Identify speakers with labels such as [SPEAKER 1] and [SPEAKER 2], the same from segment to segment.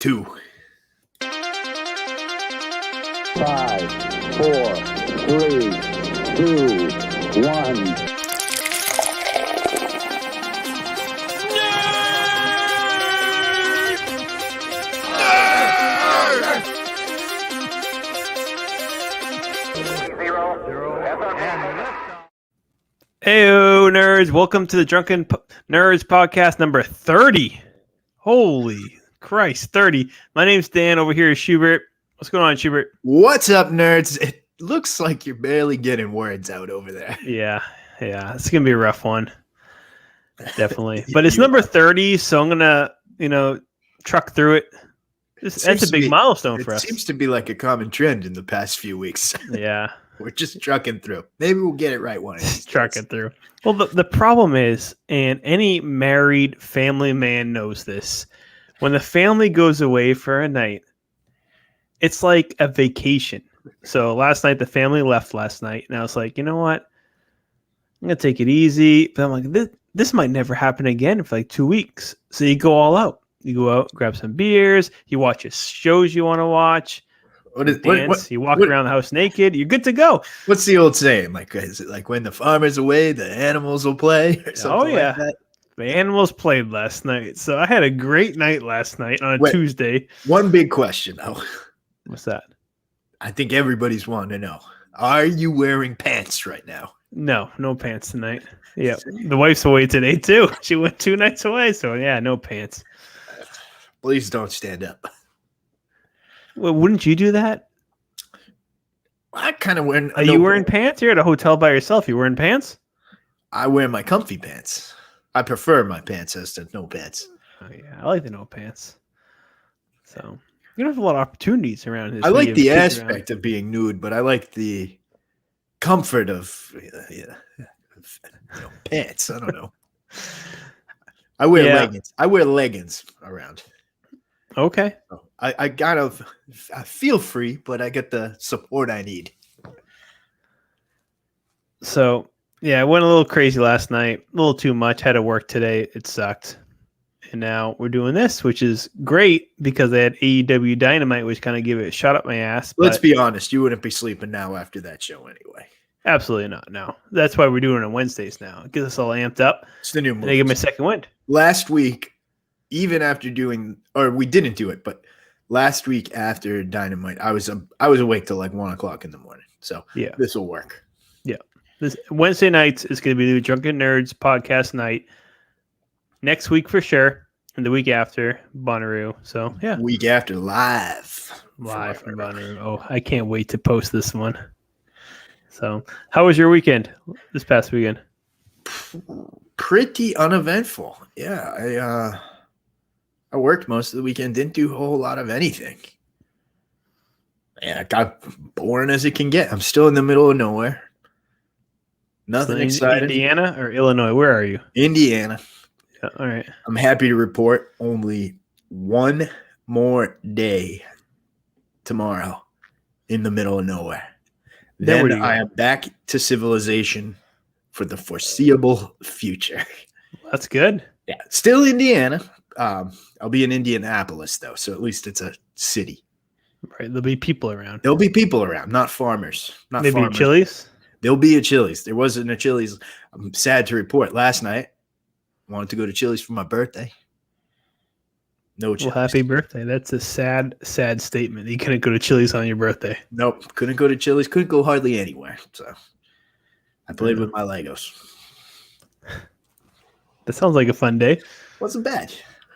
[SPEAKER 1] 2.
[SPEAKER 2] 5, 4, 3, 2, 1.
[SPEAKER 3] Heyo, nerds. Welcome to the Drunken Nerds podcast number 30. Holy Christ, 30. My name's Dan. Over here is Schubert. What's going on, Schubert?
[SPEAKER 1] What's up, nerds? It looks like you're barely getting words out over there.
[SPEAKER 3] Yeah. It's going to be a rough one. Definitely. But it's number 30, so I'm going to, truck through it. That's a big milestone for us.
[SPEAKER 1] It seems to be like a common trend in the past few weeks.
[SPEAKER 3] Yeah.
[SPEAKER 1] We're just trucking through. Maybe we'll get it right one of these days.
[SPEAKER 3] Trucking through. Well, the problem is, and any married family man knows this, when the family goes away for a night, it's like a vacation. So last night, the family left last night, and I was like, you know what? I'm going to take it easy. But I'm like, this might never happen again for like 2 weeks. So you go all out. You go out, grab some beers, you watch shows you want to watch. You walk around the house naked. You're good to go.
[SPEAKER 1] What's the old saying? Like, is it like when the farmer's away, the animals will play? Or something like that?
[SPEAKER 3] The animals played last night. So I had a great night last night on a Tuesday.
[SPEAKER 1] One big question, though.
[SPEAKER 3] What's that?
[SPEAKER 1] I think everybody's wanting to know. Are you wearing pants right now?
[SPEAKER 3] No pants tonight. Yeah, the wife's away today, too. She went 2 nights away. So, yeah, no pants.
[SPEAKER 1] Please don't stand up.
[SPEAKER 3] Well, wouldn't you do that?
[SPEAKER 1] I kind of wear.
[SPEAKER 3] Are you wearing pants? You're at a hotel by yourself. You wearing pants?
[SPEAKER 1] I wear my comfy pants. I prefer my pants as to no pants.
[SPEAKER 3] Oh yeah, I like the no pants. So you don't have a lot of opportunities around this.
[SPEAKER 1] I like the aspect of being nude, but I like the comfort of pants. I don't know. I wear leggings. I wear leggings around.
[SPEAKER 3] Okay.
[SPEAKER 1] I feel free, but I get the support I need. So,
[SPEAKER 3] yeah, I went a little crazy last night. A little too much. Had to work today. It sucked. And now we're doing this, which is great because they had AEW Dynamite, which kind of give it a shot up my ass.
[SPEAKER 1] Let's be honest. You wouldn't be sleeping now after that show anyway.
[SPEAKER 3] Absolutely not. No. That's why we're doing it on Wednesdays now. It gets us all amped up.
[SPEAKER 1] It's the new move.
[SPEAKER 3] They give me a second wind.
[SPEAKER 1] Last week, even after we didn't do it, but last week after Dynamite, I was awake till like 1 o'clock in the morning. So yeah, this will work.
[SPEAKER 3] Yeah, this Wednesday nights is going to be the Drunken Nerds podcast night. Next week for sure, and the week after Bonnaroo. So yeah,
[SPEAKER 1] week after live
[SPEAKER 3] from Bonnaroo. Oh, I can't wait to post this one. So, how was your weekend this past weekend?
[SPEAKER 1] Pretty uneventful. Yeah, I worked most of the weekend, didn't do a whole lot of anything. Yeah, it got boring as it can get. I'm still in the middle of nowhere. Nothing exciting.
[SPEAKER 3] Indiana or Illinois? Where are you?
[SPEAKER 1] Indiana.
[SPEAKER 3] Yeah, all right.
[SPEAKER 1] I'm happy to report only one more day tomorrow in the middle of nowhere. Then I am back to civilization for the foreseeable future.
[SPEAKER 3] That's good.
[SPEAKER 1] Yeah, still Indiana. I'll be in Indianapolis, though, so at least it's a city.
[SPEAKER 3] Right, there'll be people around.
[SPEAKER 1] There'll be people around, not farmers.
[SPEAKER 3] Maybe a Chili's?
[SPEAKER 1] There'll be a Chili's. There wasn't a Chili's. I'm sad to report. Last night, I wanted to go to Chili's for my birthday. No Chili's.
[SPEAKER 3] Well, happy birthday. That's a sad, sad statement. You couldn't go to Chili's on your birthday.
[SPEAKER 1] Nope, couldn't go to Chili's. Couldn't go hardly anywhere. So I played with my Legos.
[SPEAKER 3] That sounds like a fun day.
[SPEAKER 1] Wasn't bad.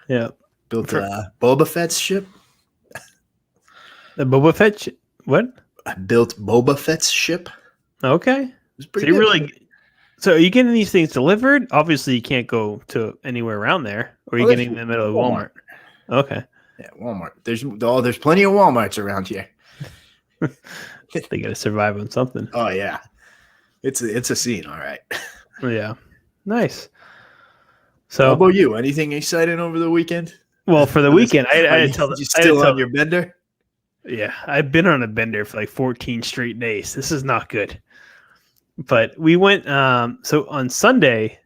[SPEAKER 3] Yeah.
[SPEAKER 1] Built Boba Fett's ship.
[SPEAKER 3] The Boba Fett? What?
[SPEAKER 1] I built Boba Fett's ship.
[SPEAKER 3] Okay.
[SPEAKER 1] It was pretty good.
[SPEAKER 3] So are you getting these things delivered? Obviously, you can't go to anywhere around there. Or are you getting them in the middle of Walmart? Okay.
[SPEAKER 1] Yeah, Walmart. There's plenty of Walmarts around here.
[SPEAKER 3] They got to survive on something.
[SPEAKER 1] Oh, yeah. It's a scene, all right.
[SPEAKER 3] Yeah. Nice. So,
[SPEAKER 1] how about you? Anything exciting over the weekend?
[SPEAKER 3] Well, for the weekend, I tell
[SPEAKER 1] you still on your bender?
[SPEAKER 3] Yeah, I've been on a bender for like 14 straight days. This is not good. But we went. So on Sunday,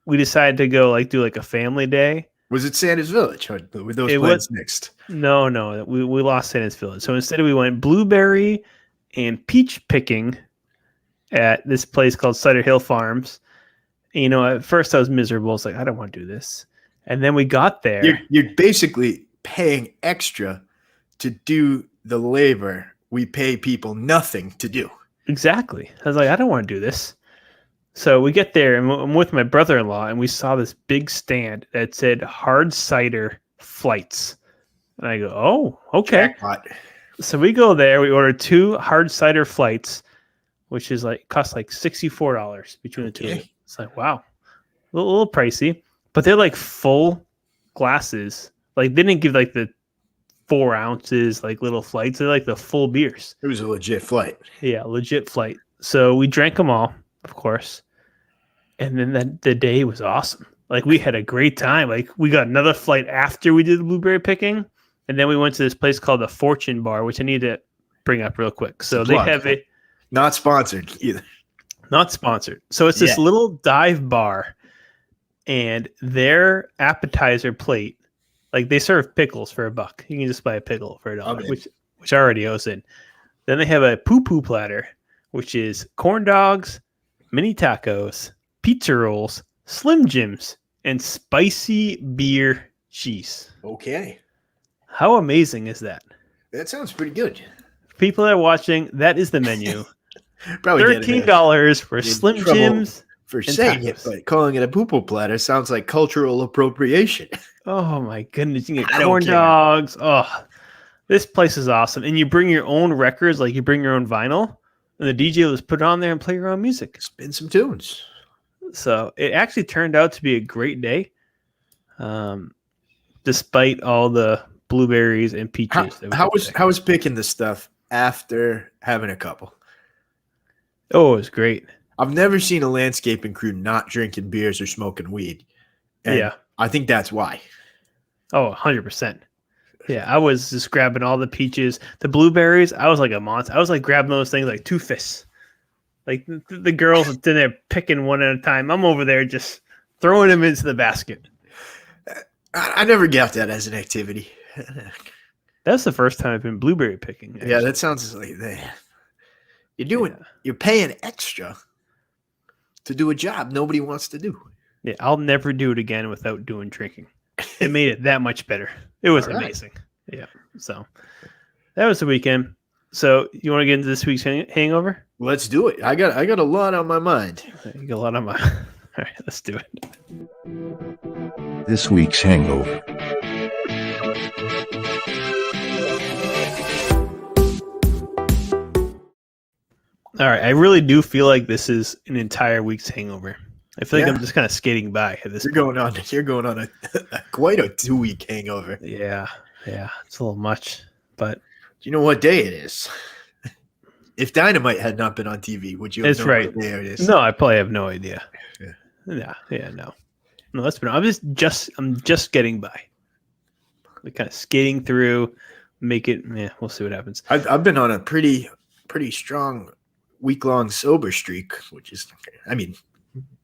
[SPEAKER 3] we decided to go do a family day.
[SPEAKER 1] Was it Santa's Village? Or were those plans mixed?
[SPEAKER 3] No. We lost Santa's Village. So instead we went blueberry and peach picking at this place called Cider Hill Farms. And, at first I was miserable. I was like, I don't want to do this. And then we got there.
[SPEAKER 1] You're basically paying extra to do the labor we pay people nothing to do.
[SPEAKER 3] Exactly. I was like, I don't want to do this. So we get there, and I'm with my brother-in-law, and we saw this big stand that said hard cider flights. And I go, oh, okay.
[SPEAKER 1] Jackpot.
[SPEAKER 3] So we go there. We order 2 hard cider flights, which is cost like $64 between the two. It's like, wow, a little pricey, but they're like full glasses. Like they didn't give like the 4 ounces, like little flights. They're like the full beers.
[SPEAKER 1] It was a legit flight.
[SPEAKER 3] Yeah, legit flight. So we drank them all, of course. And then the day was awesome. Like we had a great time. Like we got another flight after we did the blueberry picking. And then we went to this place called the Fortune Bar, which I need to bring up real quick. So they have it.
[SPEAKER 1] Not sponsored either.
[SPEAKER 3] Not sponsored. So it's this little dive bar. And their appetizer plate, like they serve pickles for $1. You can just buy a pickle for $1, which already owes in. Then they have a poo-poo platter, which is corn dogs, mini tacos, pizza rolls, Slim Jims, and spicy beer cheese.
[SPEAKER 1] Okay.
[SPEAKER 3] How amazing is that?
[SPEAKER 1] That sounds pretty good.
[SPEAKER 3] People that are watching, that is the menu.
[SPEAKER 1] Probably
[SPEAKER 3] $13 for Slim Jims.
[SPEAKER 1] For saying it, but calling it a poo-poo platter sounds like cultural appropriation.
[SPEAKER 3] Oh my goodness. You get corn dogs. Oh, this place is awesome. And you bring your own records, like you bring your own vinyl, and the DJ will just put it on there and play your own music.
[SPEAKER 1] Spin some tunes.
[SPEAKER 3] So it actually turned out to be a great day, despite all the blueberries and peaches.
[SPEAKER 1] How was picking the stuff after having a couple?
[SPEAKER 3] Oh, it was great.
[SPEAKER 1] I've never seen a landscaping crew not drinking beers or smoking weed. And I think that's why.
[SPEAKER 3] Oh, 100%. Yeah, I was just grabbing all the peaches. The blueberries, I was like a monster. I was like grabbing those things like 2 fists. Like the girls are in there picking one at a time. I'm over there just throwing them into the basket.
[SPEAKER 1] I never got that as an activity.
[SPEAKER 3] That's the first time I've been blueberry picking. Actually.
[SPEAKER 1] Yeah, that sounds like that. You're paying extra to do a job nobody wants to do.
[SPEAKER 3] Yeah, I'll never do it again without doing drinking. It made it that much better. It was amazing. Yeah. So that was the weekend. So you want to get into this week's hangover?
[SPEAKER 1] Let's do it. I got a lot on my mind.
[SPEAKER 3] You got a lot on my. All right, let's do it.
[SPEAKER 4] This week's hangover.
[SPEAKER 3] All right, I really do feel like this is an entire week's hangover. I feel like I'm just kind of skating by at this point.
[SPEAKER 1] You're going on a quite a 2-week hangover.
[SPEAKER 3] Yeah, it's a little much. But
[SPEAKER 1] do you know what day it is? If Dynamite had not been on TV, would you have known what day it is?
[SPEAKER 3] No, I probably have no idea. No. That's been. I'm just getting by. Like kind of skating through, make it. Yeah, we'll see what happens.
[SPEAKER 1] I've been on a pretty strong week-long sober streak, which is,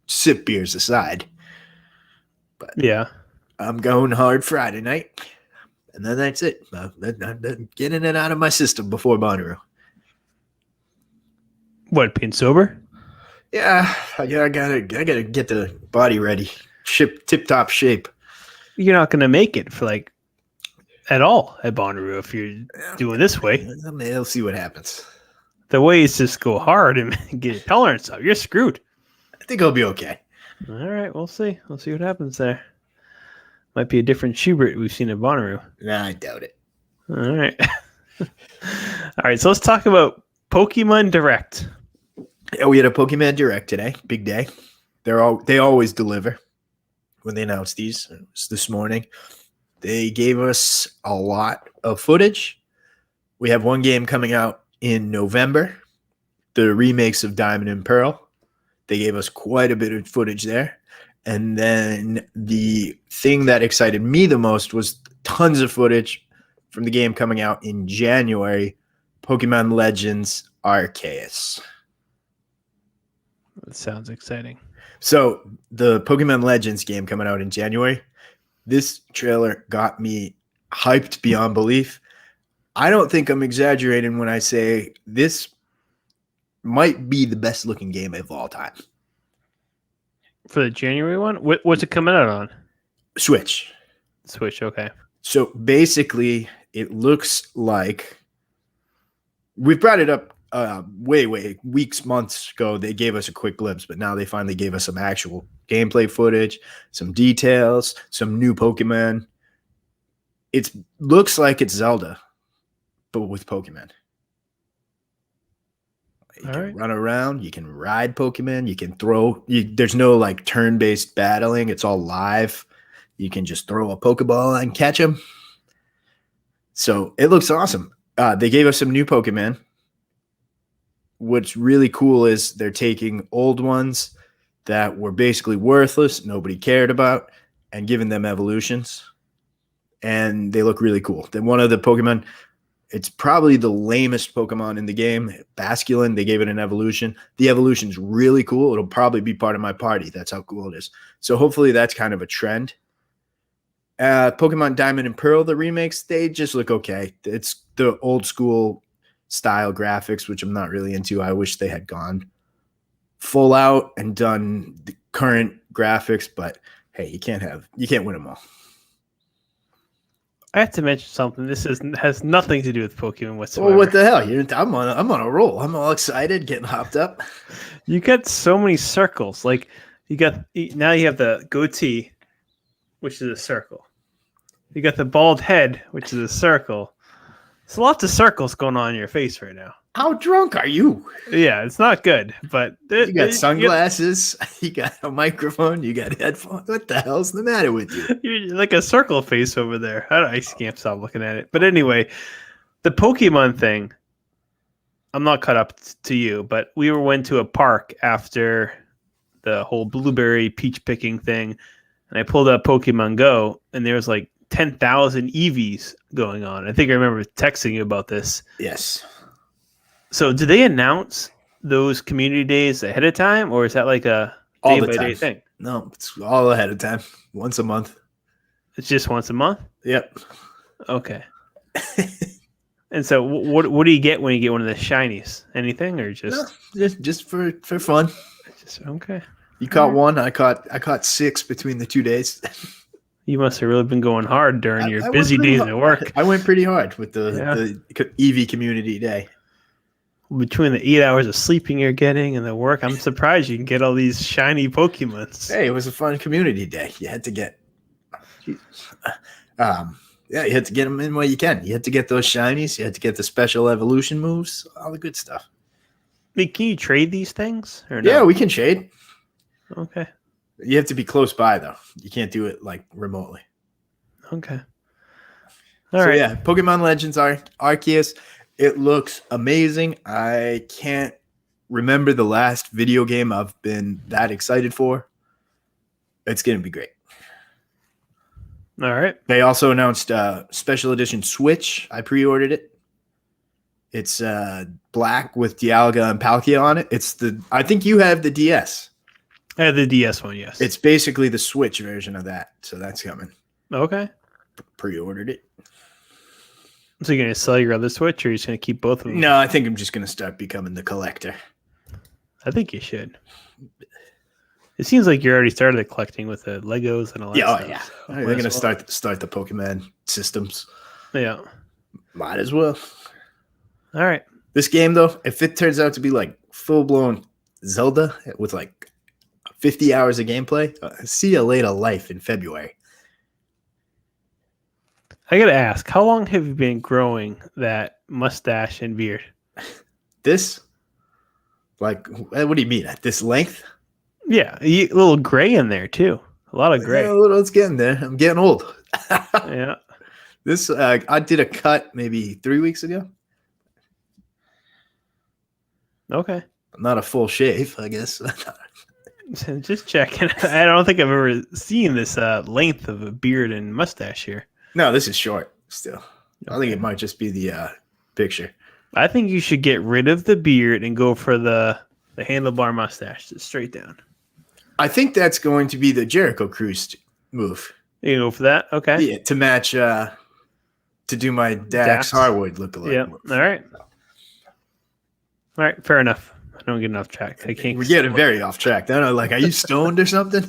[SPEAKER 1] sip beers aside. But
[SPEAKER 3] yeah,
[SPEAKER 1] I'm going hard Friday night, and then that's it. I'm getting it out of my system before Bonnaroo.
[SPEAKER 3] What, being sober?
[SPEAKER 1] Yeah, I gotta get the body ready, tip-top shape.
[SPEAKER 3] You're not gonna make it for at all at Bonnaroo if you're doing this way.
[SPEAKER 1] They'll see what happens.
[SPEAKER 3] The way is just go hard and get your tolerance up. You're screwed.
[SPEAKER 1] I think I'll be okay.
[SPEAKER 3] All right, we'll see. We'll see what happens there. Might be a different Schubert we've seen at Bonnaroo.
[SPEAKER 1] Nah, I doubt it.
[SPEAKER 3] All right. All right, so let's talk about Pokemon Direct.
[SPEAKER 1] Yeah, we had a Pokemon Direct today. Big day. They always deliver when they announce these. It was this morning. They gave us a lot of footage. We have one game coming out in November, the remakes of Diamond and Pearl. They gave us quite a bit of footage there. And then the thing that excited me the most was tons of footage from the game coming out in January, Pokemon Legends Arceus.
[SPEAKER 3] That sounds exciting.
[SPEAKER 1] So the Pokemon Legends game coming out in January, This trailer got me hyped beyond belief. I don't think I'm exaggerating when I say this might be the best looking game of all time.
[SPEAKER 3] For the January one? What's it coming out on?
[SPEAKER 1] Switch.
[SPEAKER 3] Okay.
[SPEAKER 1] So basically, it looks like we brought it up way weeks, months ago. They gave us a quick glimpse, but now they finally gave us some actual gameplay footage, some details, some new Pokemon. It looks like it's Zelda, but with Pokemon. You can run around, you can ride Pokemon, you can throw. There's no like turn-based battling. It's all live. You can just throw a Pokeball and catch them. So it looks awesome. They gave us some new Pokemon. What's really cool is they're taking old ones that were basically worthless, nobody cared about, and giving them evolutions. And they look really cool. Then one of the Pokemon, it's probably the lamest Pokemon in the game, Basculin. They gave it an evolution. The evolution's really cool. It'll probably be part of my party. That's how cool it is. So hopefully that's kind of a trend. Pokemon Diamond and Pearl, the remakes, they just look okay. It's the old school style graphics, which I'm not really into. I wish they had gone full out and done the current graphics, but hey, you can't win them all.
[SPEAKER 3] I have to mention something. This has nothing to do with Pokemon whatsoever.
[SPEAKER 1] Well, what the hell? I'm on a roll. I'm all excited, getting hopped up.
[SPEAKER 3] You got so many circles. Like now you have the goatee, which is a circle. You got the bald head, which is a circle. There's lots of circles going on in your face right now.
[SPEAKER 1] How drunk are you?
[SPEAKER 3] Yeah, it's not good. But
[SPEAKER 1] you got sunglasses, you got a microphone, you got headphones. What the hell's the matter with you?
[SPEAKER 3] You're like a circle face over there. I can't stop looking at it. But anyway, the Pokemon thing, I'm not caught up to you, but we went to a park after the whole blueberry peach picking thing, and I pulled up Pokemon Go, and there was like 10,000 EVs going on. I think I remember texting you about this.
[SPEAKER 1] Yes.
[SPEAKER 3] So do they announce those community days ahead of time, or is that like a day-by-day thing?
[SPEAKER 1] No, it's all ahead of time. Once a month.
[SPEAKER 3] It's just once a month?
[SPEAKER 1] Yep.
[SPEAKER 3] Okay. And so what do you get when you get one of the shinies? Anything or just...
[SPEAKER 1] No, just for fun.
[SPEAKER 3] Okay.
[SPEAKER 1] You caught one. I caught 6 between the 2 days.
[SPEAKER 3] You must have really been going hard during your busy days at work.
[SPEAKER 1] I went pretty hard with the EV community day.
[SPEAKER 3] Between the 8 hours of sleeping you're getting and the work, I'm surprised you can get all these shiny Pokemons.
[SPEAKER 1] Hey, it was a fun community day. You had to get, you had to get them in while you can. You had to get those shinies. You had to get the special evolution moves, all the good stuff.
[SPEAKER 3] Wait, can you trade these things? Or no?
[SPEAKER 1] Yeah, we can trade.
[SPEAKER 3] Okay.
[SPEAKER 1] You have to be close by, though. You can't do it like remotely.
[SPEAKER 3] Okay. All right.
[SPEAKER 1] Yeah, Pokemon Legends Arceus. It looks amazing. I can't remember the last video game I've been that excited for. It's going to be great.
[SPEAKER 3] All right.
[SPEAKER 1] They also announced special edition Switch. I pre-ordered it. It's black with Dialga and Palkia on it. I think you have the DS.
[SPEAKER 3] I have the DS one, yes.
[SPEAKER 1] It's basically the Switch version of that, so that's coming.
[SPEAKER 3] Okay.
[SPEAKER 1] Pre-ordered it.
[SPEAKER 3] So you're going to sell your other Switch, or you're just going to keep both of them?
[SPEAKER 1] No, I think I'm just going to start becoming the collector.
[SPEAKER 3] I think you should. It seems like you already started collecting with the Legos and all that stuff.
[SPEAKER 1] Yeah. They're going to start the Pokemon systems.
[SPEAKER 3] Yeah.
[SPEAKER 1] Might as well.
[SPEAKER 3] All right.
[SPEAKER 1] This game, though, if it turns out to be like full-blown Zelda with like 50 hours of gameplay, see you later life in February.
[SPEAKER 3] I got to ask, how long have you been growing that mustache and beard?
[SPEAKER 1] This? Like, what do you mean? At this length?
[SPEAKER 3] Yeah, a little gray in there, too. A lot of gray.
[SPEAKER 1] Yeah, it's getting there. I'm getting old.
[SPEAKER 3] Yeah.
[SPEAKER 1] This, I did a cut maybe 3 weeks ago.
[SPEAKER 3] Okay.
[SPEAKER 1] Not a full shave, I guess.
[SPEAKER 3] Just checking. I don't think I've ever seen this length of a beard and mustache here.
[SPEAKER 1] No, this is short still. Okay. I think it might just be the picture.
[SPEAKER 3] I think you should get rid of the beard and go for the handlebar mustache, just straight down.
[SPEAKER 1] I think that's going to be the Jericho Cruise move.
[SPEAKER 3] You go for that? Okay.
[SPEAKER 1] Yeah, to match to do my Dax Harwood lookalike.
[SPEAKER 3] Yeah. All right. All right. Fair enough. I don't get enough track. I can't.
[SPEAKER 1] We're getting very off track. I don't know, like, are you stoned or something?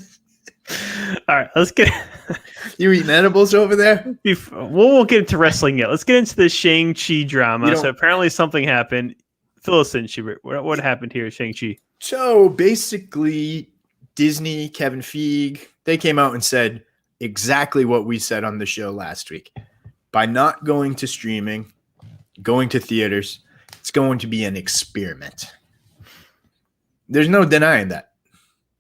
[SPEAKER 3] All right. Let's get.
[SPEAKER 1] You eating edibles over there?
[SPEAKER 3] We won't get into wrestling yet. Let's get into the Shang-Chi drama. So apparently something happened. Fill us in, Schubert. What happened here, Shang-Chi?
[SPEAKER 1] So basically, Disney, Kevin Feige, they came out and said exactly what we said on the show last week. By not going to streaming, going to theaters, it's going to be an experiment. There's no denying that.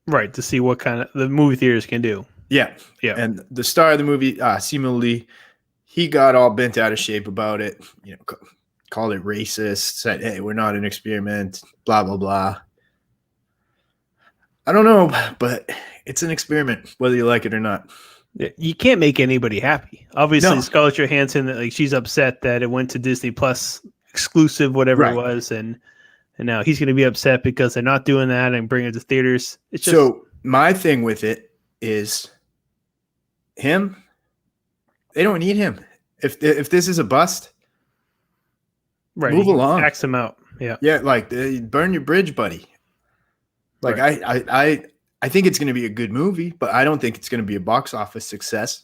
[SPEAKER 3] Right, to see what kind of the movie theaters can do.
[SPEAKER 1] Yeah. And the star of the movie, Simu Lee, he got all bent out of shape about it, called it racist, said, hey, we're not an experiment, blah, blah, blah. I don't know, but it's an experiment, whether you like it or not.
[SPEAKER 3] You can't make anybody happy. Obviously, Scarlett Johansson, like, she's upset that it went to Disney Plus exclusive, whatever it was, and now he's going to be upset because they're not doing that and bringing it to theaters. It's just,
[SPEAKER 1] so my thing with it is him. They don't need him. If this is a bust, move along.
[SPEAKER 3] Axe him out. Yeah.
[SPEAKER 1] Yeah, like burn your bridge, buddy. Like I think it's going to be a good movie, but I don't think it's going to be a box office success.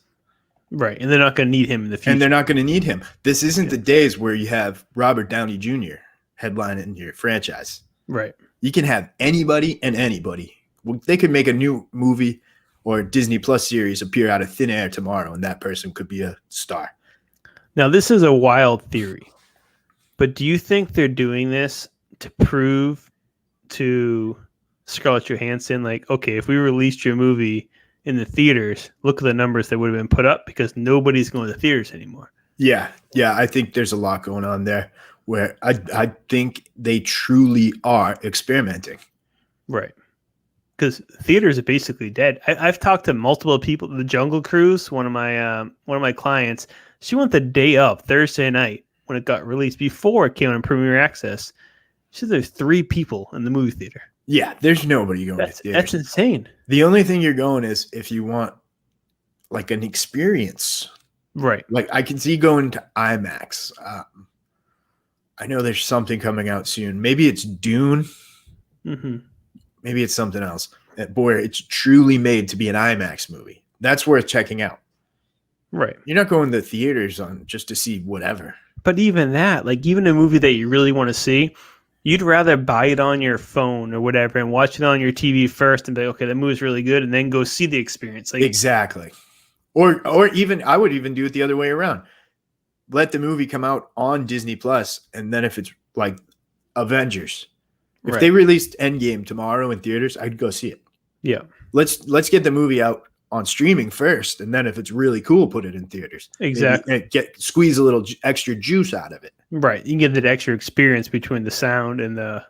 [SPEAKER 3] Right, and they're not going to need him in the future.
[SPEAKER 1] And they're not going to need him. This isn't the days where you have Robert Downey Jr. headlining your franchise.
[SPEAKER 3] Right.
[SPEAKER 1] You can have anybody and anybody. They could make a new movie or Disney Plus series appear out of thin air tomorrow, and that person could be a star.
[SPEAKER 3] Now, this is a wild theory, but do you think they're doing this to prove to Scarlett Johansson, like, okay, if we released your movie in the theaters, look at the numbers that would have been put up because nobody's going to theaters anymore?
[SPEAKER 1] Yeah, I think there's a lot going on there where I think they truly are experimenting.
[SPEAKER 3] Right. Because theaters are basically dead. I've talked to multiple people. The Jungle Cruise, one of my clients, she went the day of Thursday night when it got released before it came on Premiere Access. She said there's 3 people in the movie theater.
[SPEAKER 1] Yeah, there's nobody going to theaters.
[SPEAKER 3] That's insane.
[SPEAKER 1] The only thing you're going is if you want like an experience.
[SPEAKER 3] Right.
[SPEAKER 1] Like I can see going to IMAX. I know there's something coming out soon. Maybe it's Dune.
[SPEAKER 3] Mm-hmm.
[SPEAKER 1] Maybe it's something else. Boy, it's truly made to be an IMAX movie. That's worth checking out.
[SPEAKER 3] Right.
[SPEAKER 1] You're not going to theaters on just to see whatever.
[SPEAKER 3] But even that, like even a movie that you really want to see, you'd rather buy it on your phone or whatever and watch it on your TV first and be like, okay, that movie's really good, and then go see the experience. Like,
[SPEAKER 1] exactly. Or even I would even do it the other way around. Let the movie come out on Disney Plus, and then if it's like Avengers, if they released Endgame tomorrow in theaters, I'd go see it.
[SPEAKER 3] Yeah.
[SPEAKER 1] Let's get the movie out on streaming first, and then if it's really cool, put it in theaters.
[SPEAKER 3] Exactly.
[SPEAKER 1] And squeeze a little extra juice out of it.
[SPEAKER 3] Right. You can get that extra experience between the sound and the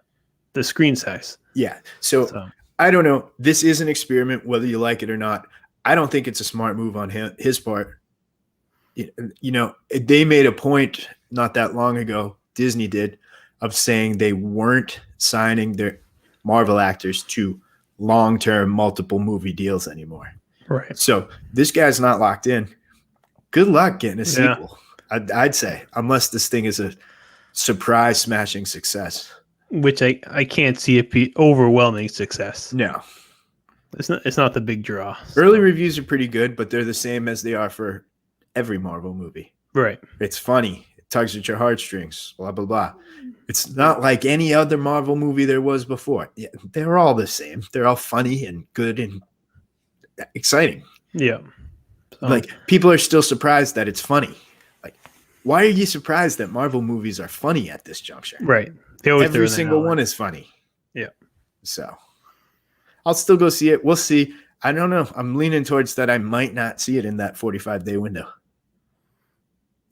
[SPEAKER 3] screen size.
[SPEAKER 1] Yeah. So I don't know. This is an experiment, whether you like it or not. I don't think it's a smart move on his part. They made a point not that long ago, Disney did, of saying they weren't signing their Marvel actors to long-term multiple movie deals anymore.
[SPEAKER 3] Right.
[SPEAKER 1] So this guy's not locked in. Good luck getting a sequel. I'd say, unless this thing is a surprise smashing success.
[SPEAKER 3] Which I can't see it be overwhelming success.
[SPEAKER 1] No.
[SPEAKER 3] It's not the big draw.
[SPEAKER 1] Early reviews are pretty good, but they're the same as they are for every Marvel movie.
[SPEAKER 3] Right.
[SPEAKER 1] It's funny. It tugs at your heartstrings, blah, blah, blah. It's not like any other Marvel movie there was before. Yeah, they're all the same. They're all funny and good and exciting.
[SPEAKER 3] Yeah.
[SPEAKER 1] Like, people are still surprised that it's funny. Like, why are you surprised that Marvel movies are funny at this juncture?
[SPEAKER 3] Right.
[SPEAKER 1] Every single one is funny.
[SPEAKER 3] Yeah.
[SPEAKER 1] So I'll still go see it. We'll see. I don't know. I'm leaning towards that I might not see it in that 45-day window.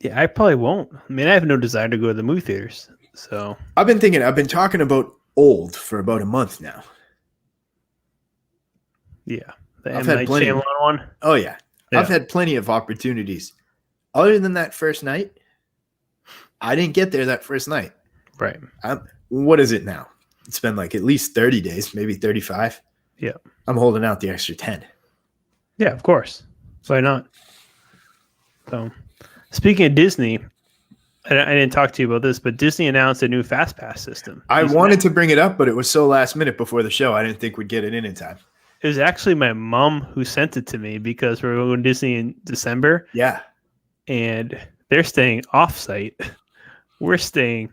[SPEAKER 3] Yeah, I probably won't. I mean, I have no desire to go to the movie theaters. So
[SPEAKER 1] I've been talking about Old for about a month now.
[SPEAKER 3] Yeah.
[SPEAKER 1] I've had plenty of
[SPEAKER 3] one.
[SPEAKER 1] Oh yeah. I've had plenty of opportunities. Other than that first night, I didn't get there that first night.
[SPEAKER 3] Right.
[SPEAKER 1] What is it now? It's been like at least 30 days, maybe 35.
[SPEAKER 3] Yeah.
[SPEAKER 1] I'm holding out the extra 10.
[SPEAKER 3] Yeah, of course. Why not? So, speaking of Disney, I didn't talk to you about this, but Disney announced a new Fast Pass system.
[SPEAKER 1] I wanted to bring it up, but it was so last minute before the show. I didn't think we'd get it in time.
[SPEAKER 3] It was actually my mom who sent it to me because we're going to Disney in December.
[SPEAKER 1] Yeah.
[SPEAKER 3] And they're staying off-site. We're staying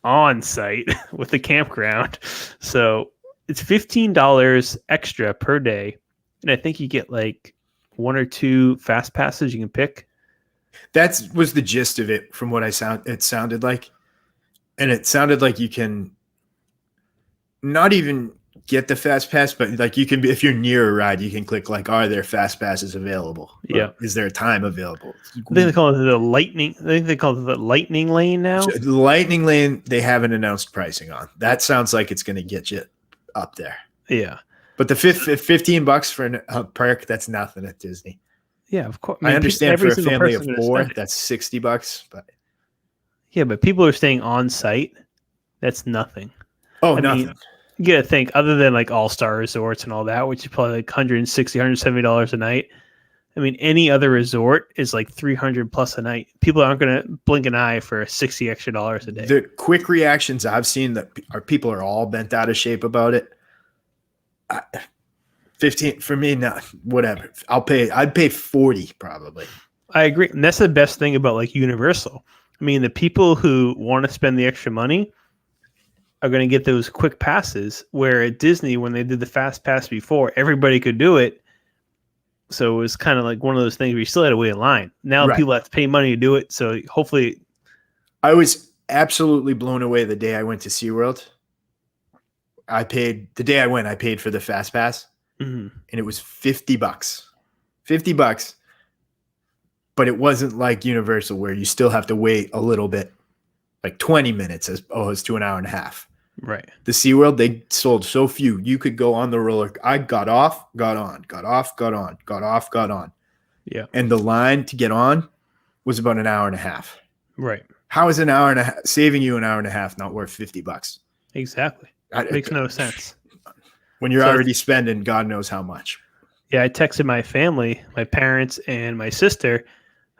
[SPEAKER 3] on-site with the campground. So it's $15 extra per day. And I think you get like 1 or 2 Fast Passes you can pick.
[SPEAKER 1] That was the gist of it from what it sounded like. And it sounded like you can not even get the Fast Pass, but like you can be, if you're near a ride, you can click like, are there Fast Passes available?
[SPEAKER 3] Yeah.
[SPEAKER 1] Is there a time available?
[SPEAKER 3] I think they call it the lightning. I think they call it the lightning lane now.
[SPEAKER 1] The lightning lane, they haven't announced pricing on. That sounds like it's going to get you up there.
[SPEAKER 3] Yeah.
[SPEAKER 1] But the $15 for a perk, that's nothing at Disney.
[SPEAKER 3] Yeah, of course.
[SPEAKER 1] I understand for a family of 4, that's $60. But
[SPEAKER 3] yeah, but people are staying on site. That's nothing.
[SPEAKER 1] Oh,
[SPEAKER 3] I
[SPEAKER 1] nothing.
[SPEAKER 3] mean, you gotta think, other than like all-star resorts and all that, which is probably like $160, $170 a night. I mean, any other resort is like $300 plus a night. People aren't gonna blink an eye for $60 extra a day.
[SPEAKER 1] The quick reactions I've seen that people are all bent out of shape about it. 15 for me, not whatever. I'd pay 40 probably.
[SPEAKER 3] I agree, and that's the best thing about like Universal. I mean, the people who want to spend the extra money are going to get those quick passes, where at Disney, when they did the Fast Pass before, everybody could do it. So it was kind of like one of those things where you still had to wait in line. Now people have to pay money to do it. So hopefully.
[SPEAKER 1] I was absolutely blown away the day I went to SeaWorld. I paid for the Fast Pass, and it was $50. $50. But it wasn't like Universal where you still have to wait a little bit, like 20 minutes as opposed to an hour and a half.
[SPEAKER 3] Right.
[SPEAKER 1] The SeaWorld, they sold so few. You could go on the roller. I got off, got on, got off, got on, got off, got on.
[SPEAKER 3] Yeah.
[SPEAKER 1] And the line to get on was about an hour and a half.
[SPEAKER 3] Right.
[SPEAKER 1] How is an hour and a half saving you an hour and a half not worth $50?
[SPEAKER 3] Exactly. Makes no sense.
[SPEAKER 1] When you're already spending God knows how much.
[SPEAKER 3] Yeah, I texted my family, my parents, and my sister.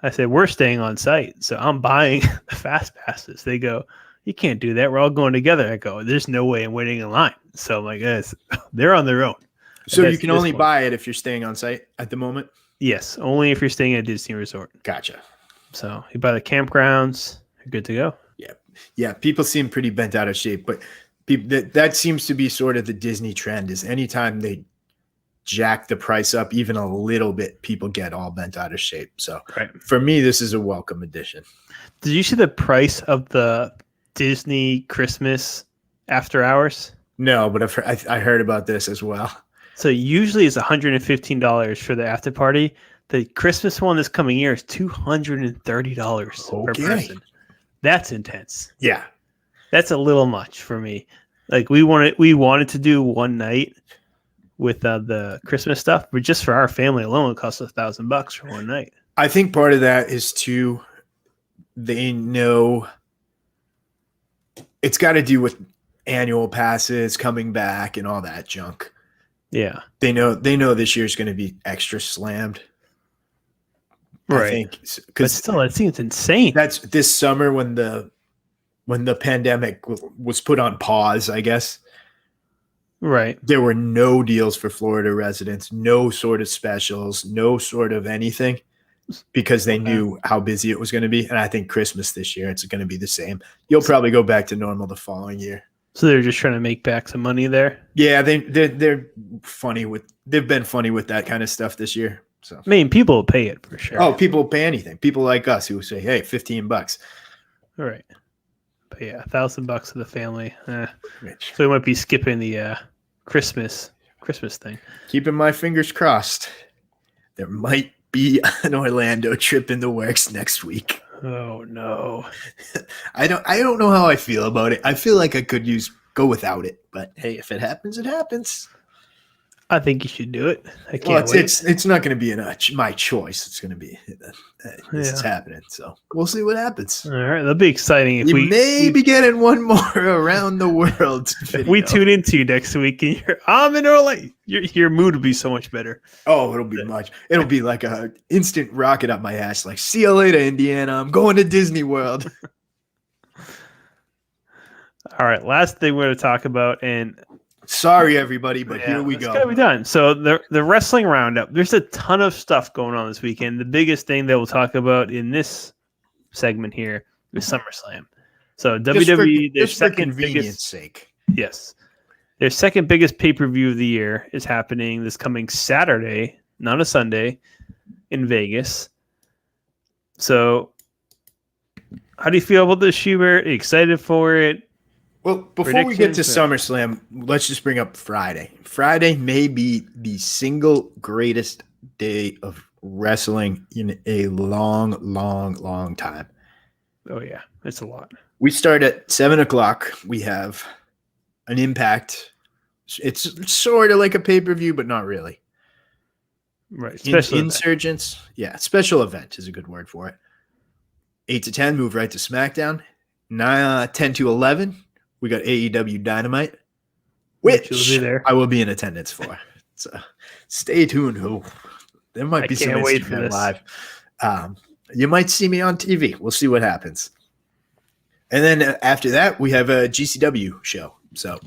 [SPEAKER 3] I said, we're staying on site, so I'm buying the Fast Passes. They go, you can't do that. We're all going together. I go, there's no way I'm waiting in line. So I'm like, yes, they're on their own.
[SPEAKER 1] So you can only buy it if you're staying on site at the moment?
[SPEAKER 3] Yes, only if you're staying at a Disney resort.
[SPEAKER 1] Gotcha.
[SPEAKER 3] So you buy the campgrounds, you're good to go.
[SPEAKER 1] Yeah. Yeah, people seem pretty bent out of shape, but that seems to be sort of the Disney trend is anytime they jack the price up even a little bit, people get all bent out of shape. So for me, this is a welcome addition.
[SPEAKER 3] Did you see the price of the Disney Christmas after hours?
[SPEAKER 1] No, but I heard about this as well.
[SPEAKER 3] So usually it's $115 for the after party. The Christmas one this coming year is $230 per person. That's intense.
[SPEAKER 1] Yeah.
[SPEAKER 3] That's a little much for me. Like we wanted to do one night with the Christmas stuff, but just for our family alone, it costs $1,000 for one night.
[SPEAKER 1] I think part of that is too, they know it's got to do with annual passes coming back and all that junk.
[SPEAKER 3] Yeah.
[SPEAKER 1] They know this year's going to be extra slammed.
[SPEAKER 3] Right.
[SPEAKER 1] I think,
[SPEAKER 3] but still, it seems insane.
[SPEAKER 1] That's this summer when the pandemic was put on pause, I guess.
[SPEAKER 3] Right.
[SPEAKER 1] There were no deals for Florida residents, no sort of specials, no sort of anything, because they knew how busy it was going to be. And I think Christmas this year, it's going to be the same. You'll probably go back to normal the following year.
[SPEAKER 3] So they're just trying to make back some money there?
[SPEAKER 1] Yeah, they're funny they've been funny with that kind of stuff this year. So
[SPEAKER 3] I mean, people will pay it for sure.
[SPEAKER 1] Oh, people will pay anything. People like us who say, hey, $15.
[SPEAKER 3] All right. But yeah, $1,000 to the family. So we might be skipping the Christmas thing.
[SPEAKER 1] Keeping my fingers crossed. There might be an Orlando trip in the works next week.
[SPEAKER 3] Oh no.
[SPEAKER 1] I don't know how I feel about it. I feel like I could go without it, but hey, if it happens, it happens.
[SPEAKER 3] I think you should do it. I can't
[SPEAKER 1] Well,
[SPEAKER 3] wait.
[SPEAKER 1] it's not going to be my choice. It's going to be this is happening. So we'll see what happens.
[SPEAKER 3] All right, that'll be exciting. If
[SPEAKER 1] we may be getting one more around the world.
[SPEAKER 3] If we tune into you next week and I'm in early, your mood will be so much better.
[SPEAKER 1] Oh, it'll be like a instant rocket up my ass. Like, see you later, Indiana. I'm going to Disney World.
[SPEAKER 3] All right, last thing we're going to talk about, and
[SPEAKER 1] sorry everybody, but here we go.
[SPEAKER 3] It's got to be done. So the wrestling roundup. There's a ton of stuff going on this weekend. The biggest thing that we'll talk about in this segment here is SummerSlam. So WWE, their second biggest
[SPEAKER 1] sake.
[SPEAKER 3] Yes, their second biggest pay-per-view of the year is happening this coming Saturday, not a Sunday, in Vegas. So, how do you feel about this, Schubert? Are you excited for it?
[SPEAKER 1] Well, before we get to SummerSlam, let's just bring up Friday. Friday may be the single greatest day of wrestling in a long, long, long time.
[SPEAKER 3] Oh, yeah. It's a lot.
[SPEAKER 1] We start at 7 o'clock. We have an Impact. It's sort of like a pay-per-view, but not really.
[SPEAKER 3] Right. Special
[SPEAKER 1] Insurgents. Event. Yeah, special event is a good word for it. 8 to 10, move right to SmackDown. 10 to 11. We got AEW Dynamite, which I will be in attendance for. So stay tuned. There might be some Instagram live. You might see me on TV. We'll see what happens. And then after that, we have a GCW show. So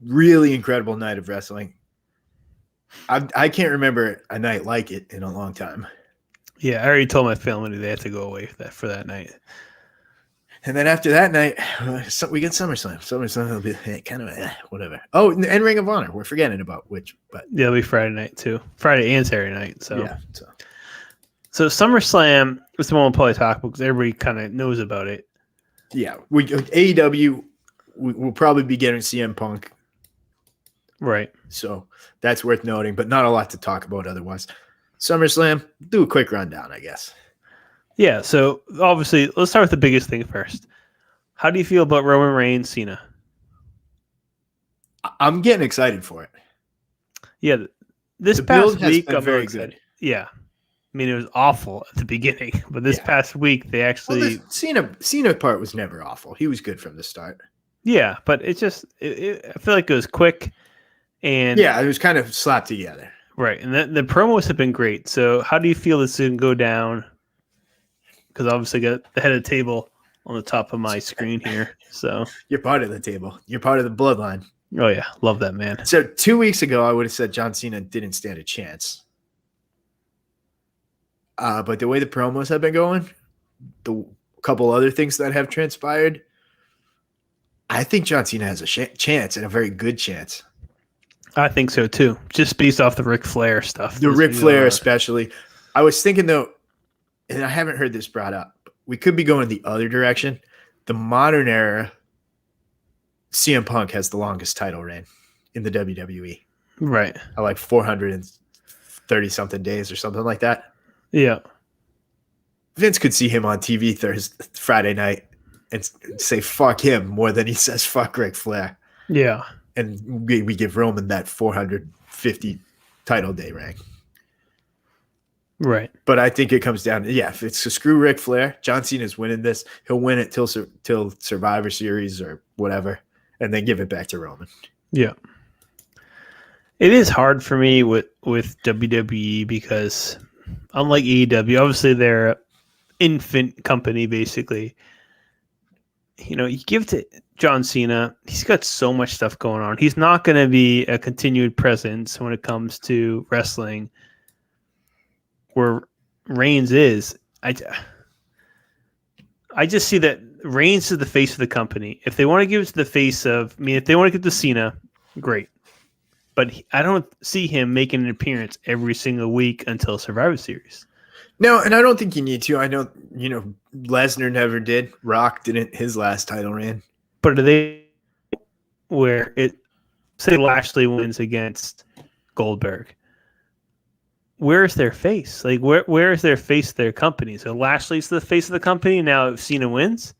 [SPEAKER 1] really incredible night of wrestling. I can't remember a night like it in a long time.
[SPEAKER 3] Yeah, I already told my family they have to go away for that night.
[SPEAKER 1] And then after that night, we get SummerSlam. SummerSlam will be kind of whatever. Oh, and Ring of Honor. We're forgetting about but
[SPEAKER 3] yeah, it'll be Friday night too. Friday and Saturday night. So
[SPEAKER 1] yeah.
[SPEAKER 3] So SummerSlam is the one we'll probably talk about because everybody kind of knows about it.
[SPEAKER 1] Yeah, AEW. We'll probably be getting CM Punk.
[SPEAKER 3] Right.
[SPEAKER 1] So that's worth noting, but not a lot to talk about otherwise. SummerSlam. Do a quick rundown, I guess.
[SPEAKER 3] Yeah, so obviously, let's start with the biggest thing first. How do you feel about Roman Reigns, Cena?
[SPEAKER 1] I'm getting excited for it.
[SPEAKER 3] Yeah, the past week I'm very good. Yeah, I mean it was awful at the beginning, but this past week they actually
[SPEAKER 1] the Cena part was never awful. He was good from the start.
[SPEAKER 3] Yeah, but I feel like it was quick, and
[SPEAKER 1] it was kind of slapped together.
[SPEAKER 3] Right, and the promos have been great. So how do you feel this is going to go down? Because obviously I got the head of the table on the top of my screen here. So
[SPEAKER 1] you're part of the table. You're part of the bloodline.
[SPEAKER 3] Oh, yeah. Love that, man.
[SPEAKER 1] So 2 weeks ago, I would have said John Cena didn't stand a chance. But the way the promos have been going, the couple other things that have transpired, I think John Cena has a chance and a very good chance.
[SPEAKER 3] I think so, too. Just based off the Ric Flair stuff.
[SPEAKER 1] The Ric Flair especially. I was thinking, though, and I haven't heard this brought up, we could be going the other direction. The modern era, CM Punk has the longest title reign in the WWE.
[SPEAKER 3] Right.
[SPEAKER 1] Like 430-something days or something like that.
[SPEAKER 3] Yeah.
[SPEAKER 1] Vince could see him on TV Friday night and say fuck him more than he says fuck Ric Flair.
[SPEAKER 3] Yeah.
[SPEAKER 1] And we give Roman that 450 title day reign.
[SPEAKER 3] Right.
[SPEAKER 1] But I think it comes down to, if it's a screw Ric Flair, John Cena's winning this. He'll win it till Survivor Series or whatever, and then give it back to Roman.
[SPEAKER 3] Yeah. It is hard for me with WWE because unlike AEW, obviously they're an infant company, basically. You know, you give it to John Cena, he's got so much stuff going on. He's not going to be a continued presence when it comes to wrestling. Where Reigns is, I just see that Reigns is the face of the company. If they want to give it to the face of, if they want to give it to Cena, great. But I don't see him making an appearance every single week until Survivor Series.
[SPEAKER 1] No, and I don't think you need to. I know, Lesnar never did. Rock didn't his last title reign.
[SPEAKER 3] But are they where say Lashley wins against Goldberg? Where's their face? Like, where is their face of their company? So Lashley's the face of the company. Now, if Cena wins,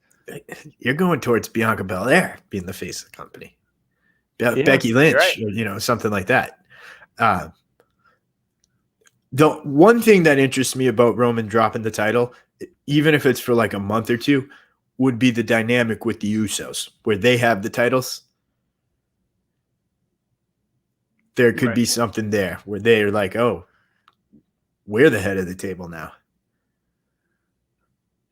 [SPEAKER 1] you're going towards Bianca Belair being the face of the company. Becky Lynch, right. Or something like that. The one thing that interests me about Roman dropping the title, even if it's for like a month or two, would be the dynamic with the Usos, where they have the titles. There could be something there where they're like, oh, we're the head of the table now.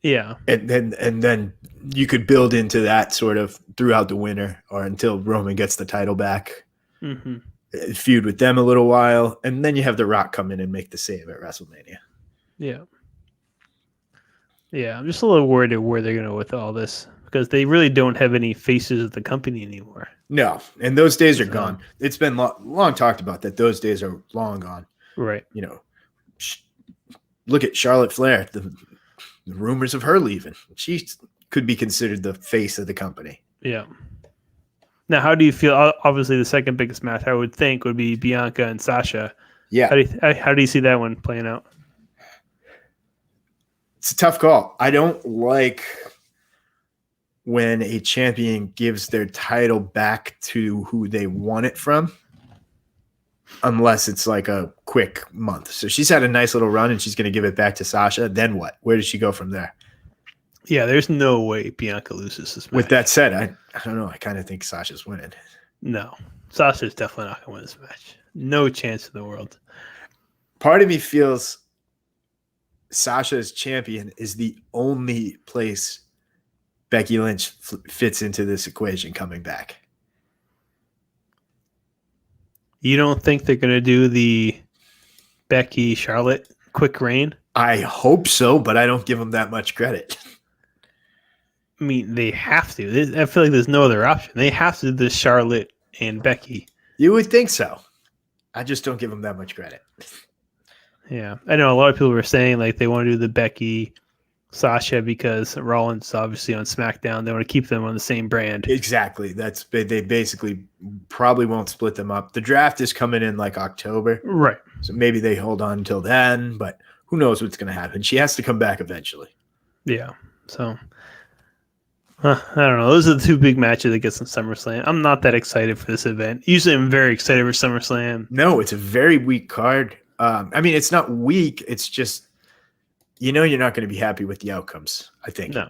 [SPEAKER 3] Yeah.
[SPEAKER 1] And then you could build into that sort of throughout the winter or until Roman gets the title back.
[SPEAKER 3] Mm-hmm.
[SPEAKER 1] Feud with them a little while, and then you have The Rock come in and make the save at WrestleMania.
[SPEAKER 3] Yeah. Yeah, I'm just a little worried at where they're going to go with all this because they really don't have any faces of the company anymore.
[SPEAKER 1] No, and those days are gone. It's been long talked about that. Those days are long gone.
[SPEAKER 3] Right.
[SPEAKER 1] You know, look at Charlotte Flair. The rumors of her leaving. She could be considered the face of the company.
[SPEAKER 3] Yeah. Now, how do you feel? Obviously, the second biggest match I would think would be Bianca and Sasha.
[SPEAKER 1] Yeah.
[SPEAKER 3] How do you see that one playing out?
[SPEAKER 1] It's a tough call. I don't like when a champion gives their title back to who they won it from, unless it's like a quick month. So she's had a nice little run and she's going to give it back to Sasha. Then what? Where does she go from there?
[SPEAKER 3] Yeah, there's no way Bianca loses this match.
[SPEAKER 1] With that said, I don't know. I kind of think Sasha's winning.
[SPEAKER 3] No, Sasha's definitely not going to win this match. No chance in the world.
[SPEAKER 1] Part of me feels Sasha as champion is the only place Becky Lynch fits into this equation coming back.
[SPEAKER 3] You don't think they're going to do the Becky Charlotte quick reign?
[SPEAKER 1] I hope so, but I don't give them that much credit.
[SPEAKER 3] I mean, they have to. I feel like there's no other option. They have to do this Charlotte and Becky.
[SPEAKER 1] You would think so. I just don't give them that much credit.
[SPEAKER 3] Yeah. I know a lot of people were saying like they want to do the Becky Sasha because Rollins is obviously on SmackDown. They want to keep them on the same brand.
[SPEAKER 1] Exactly. They basically probably won't split them up. The draft is coming in like October.
[SPEAKER 3] Right.
[SPEAKER 1] So maybe they hold on until then, but who knows what's going to happen. She has to come back eventually.
[SPEAKER 3] Yeah. So I don't know. Those are the two big matches that gets in SummerSlam. I'm not that excited for this event. Usually I'm very excited for SummerSlam.
[SPEAKER 1] No, it's a very weak card. I mean, it's not weak. It's just, you're not going to be happy with the outcomes, I think.
[SPEAKER 3] No.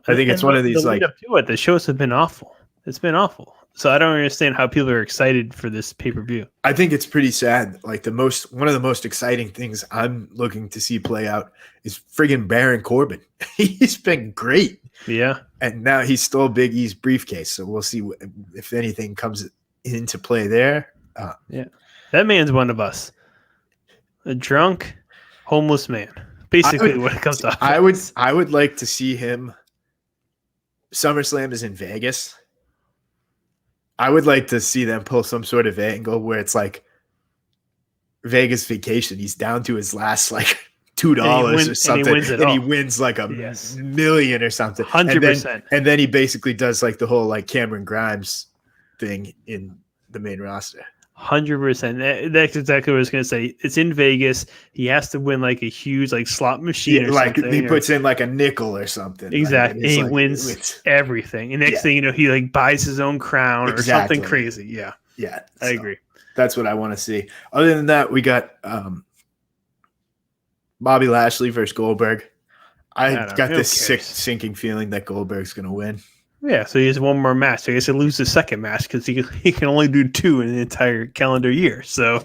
[SPEAKER 1] I think it's one of these like...
[SPEAKER 3] Up to it, the shows have been awful. It's been awful. So I don't understand how people are excited for this pay-per-view.
[SPEAKER 1] I think it's pretty sad. Like one of the most exciting things I'm looking to see play out is friggin' Baron Corbin. He's been great.
[SPEAKER 3] Yeah.
[SPEAKER 1] And now he's still Big E's briefcase. So we'll see if anything comes into play there.
[SPEAKER 3] Yeah. That man's one of us. A drunk, homeless man. Basically what it comes off.
[SPEAKER 1] I would like to see him. SummerSlam is in Vegas. I would like to see them pull some sort of angle where it's like Vegas vacation. He's down to his last like $2 or something, and he wins like a million or something.
[SPEAKER 3] 100%.
[SPEAKER 1] And then he basically does like the whole like Cameron Grimes thing in the main roster.
[SPEAKER 3] 100%. That's exactly what I was going to say. It's in Vegas. He has to win like a huge like slot machine, or
[SPEAKER 1] like
[SPEAKER 3] something.
[SPEAKER 1] He puts in like a nickel or something.
[SPEAKER 3] Exactly. And he wins everything. And next thing you know, he like buys his own crown or something crazy. Yeah.
[SPEAKER 1] Yeah.
[SPEAKER 3] I agree.
[SPEAKER 1] That's what I want to see. Other than that, we got Bobby Lashley versus Goldberg. I got this sinking feeling that Goldberg's going to win.
[SPEAKER 3] Yeah, so he has one more match. So I guess he'll lose the second match because he can only do 2 in an entire calendar year. So,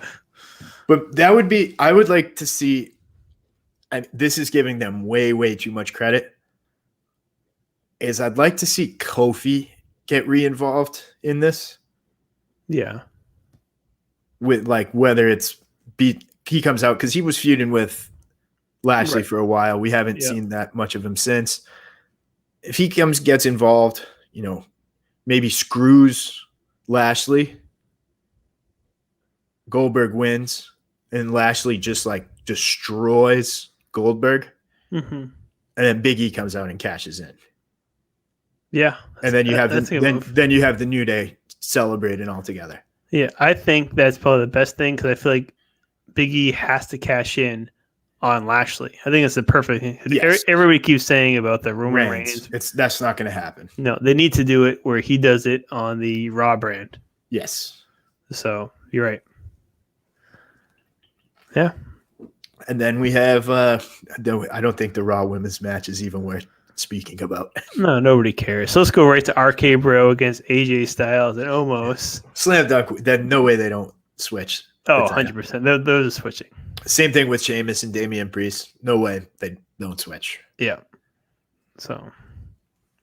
[SPEAKER 1] but that would be, I would like to see, and this is giving them way, way too much credit, is I'd like to see Kofi get re-involved in this.
[SPEAKER 3] Yeah.
[SPEAKER 1] With like whether it's he comes out because he was feuding with Lashley for a while. We haven't seen that much of him since. If he gets involved, maybe screws Lashley, Goldberg wins, and Lashley just like destroys Goldberg, and then Big E comes out and cashes in.
[SPEAKER 3] Yeah,
[SPEAKER 1] and then you have then you have the New Day celebrating all together.
[SPEAKER 3] Yeah, I think that's probably the best thing because I feel like Big E has to cash in on Lashley. I think it's the perfect thing. Yes. Everybody keeps saying about the Roman Reigns.
[SPEAKER 1] That's not going to happen.
[SPEAKER 3] No, they need to do it where he does it on the Raw brand.
[SPEAKER 1] Yes.
[SPEAKER 3] So you're right. Yeah.
[SPEAKER 1] And then we have, I don't think the Raw women's match is even worth speaking about.
[SPEAKER 3] No, nobody cares. So let's go right to RK Bro against AJ Styles and Omos.
[SPEAKER 1] Slam dunk. Then no way they don't switch.
[SPEAKER 3] Oh, 100%. Those are switching.
[SPEAKER 1] Same thing with Sheamus and Damian Priest. No way they don't switch.
[SPEAKER 3] Yeah. So,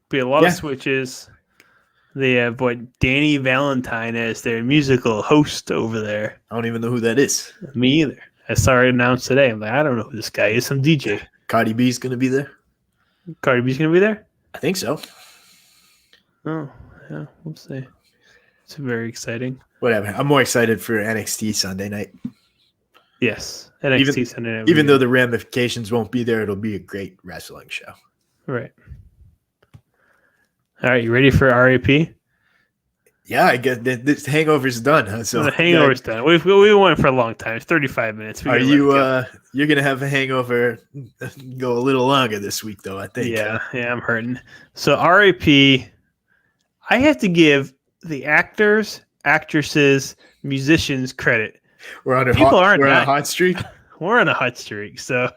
[SPEAKER 3] be a lot of switches. They have Danny Valentine as their musical host over there.
[SPEAKER 1] I don't even know who that is.
[SPEAKER 3] Me either. I saw it announced today. I'm like, I don't know who this guy is. Some DJ.
[SPEAKER 1] Cardi B's going to be there?
[SPEAKER 3] Cardi B's going to be there?
[SPEAKER 1] I think so.
[SPEAKER 3] Oh, yeah. We'll see. It's very exciting.
[SPEAKER 1] Whatever. I'm more excited for NXT Sunday night.
[SPEAKER 3] Yes. NXT Sunday night.
[SPEAKER 1] Even though the ramifications won't be there, it'll be a great wrestling show.
[SPEAKER 3] Right. All right. You ready for RAP?
[SPEAKER 1] Yeah, I guess this hangover's done. Huh? So
[SPEAKER 3] the hangover's done. We went for a long time. It's 35 minutes.
[SPEAKER 1] Are you? You're gonna have a hangover go a little longer this week, though. I think.
[SPEAKER 3] Yeah, I'm hurting. So RAP, I have to give the actors, actresses, musicians credit.
[SPEAKER 1] We're on a hot streak.
[SPEAKER 3] We're on a hot streak. So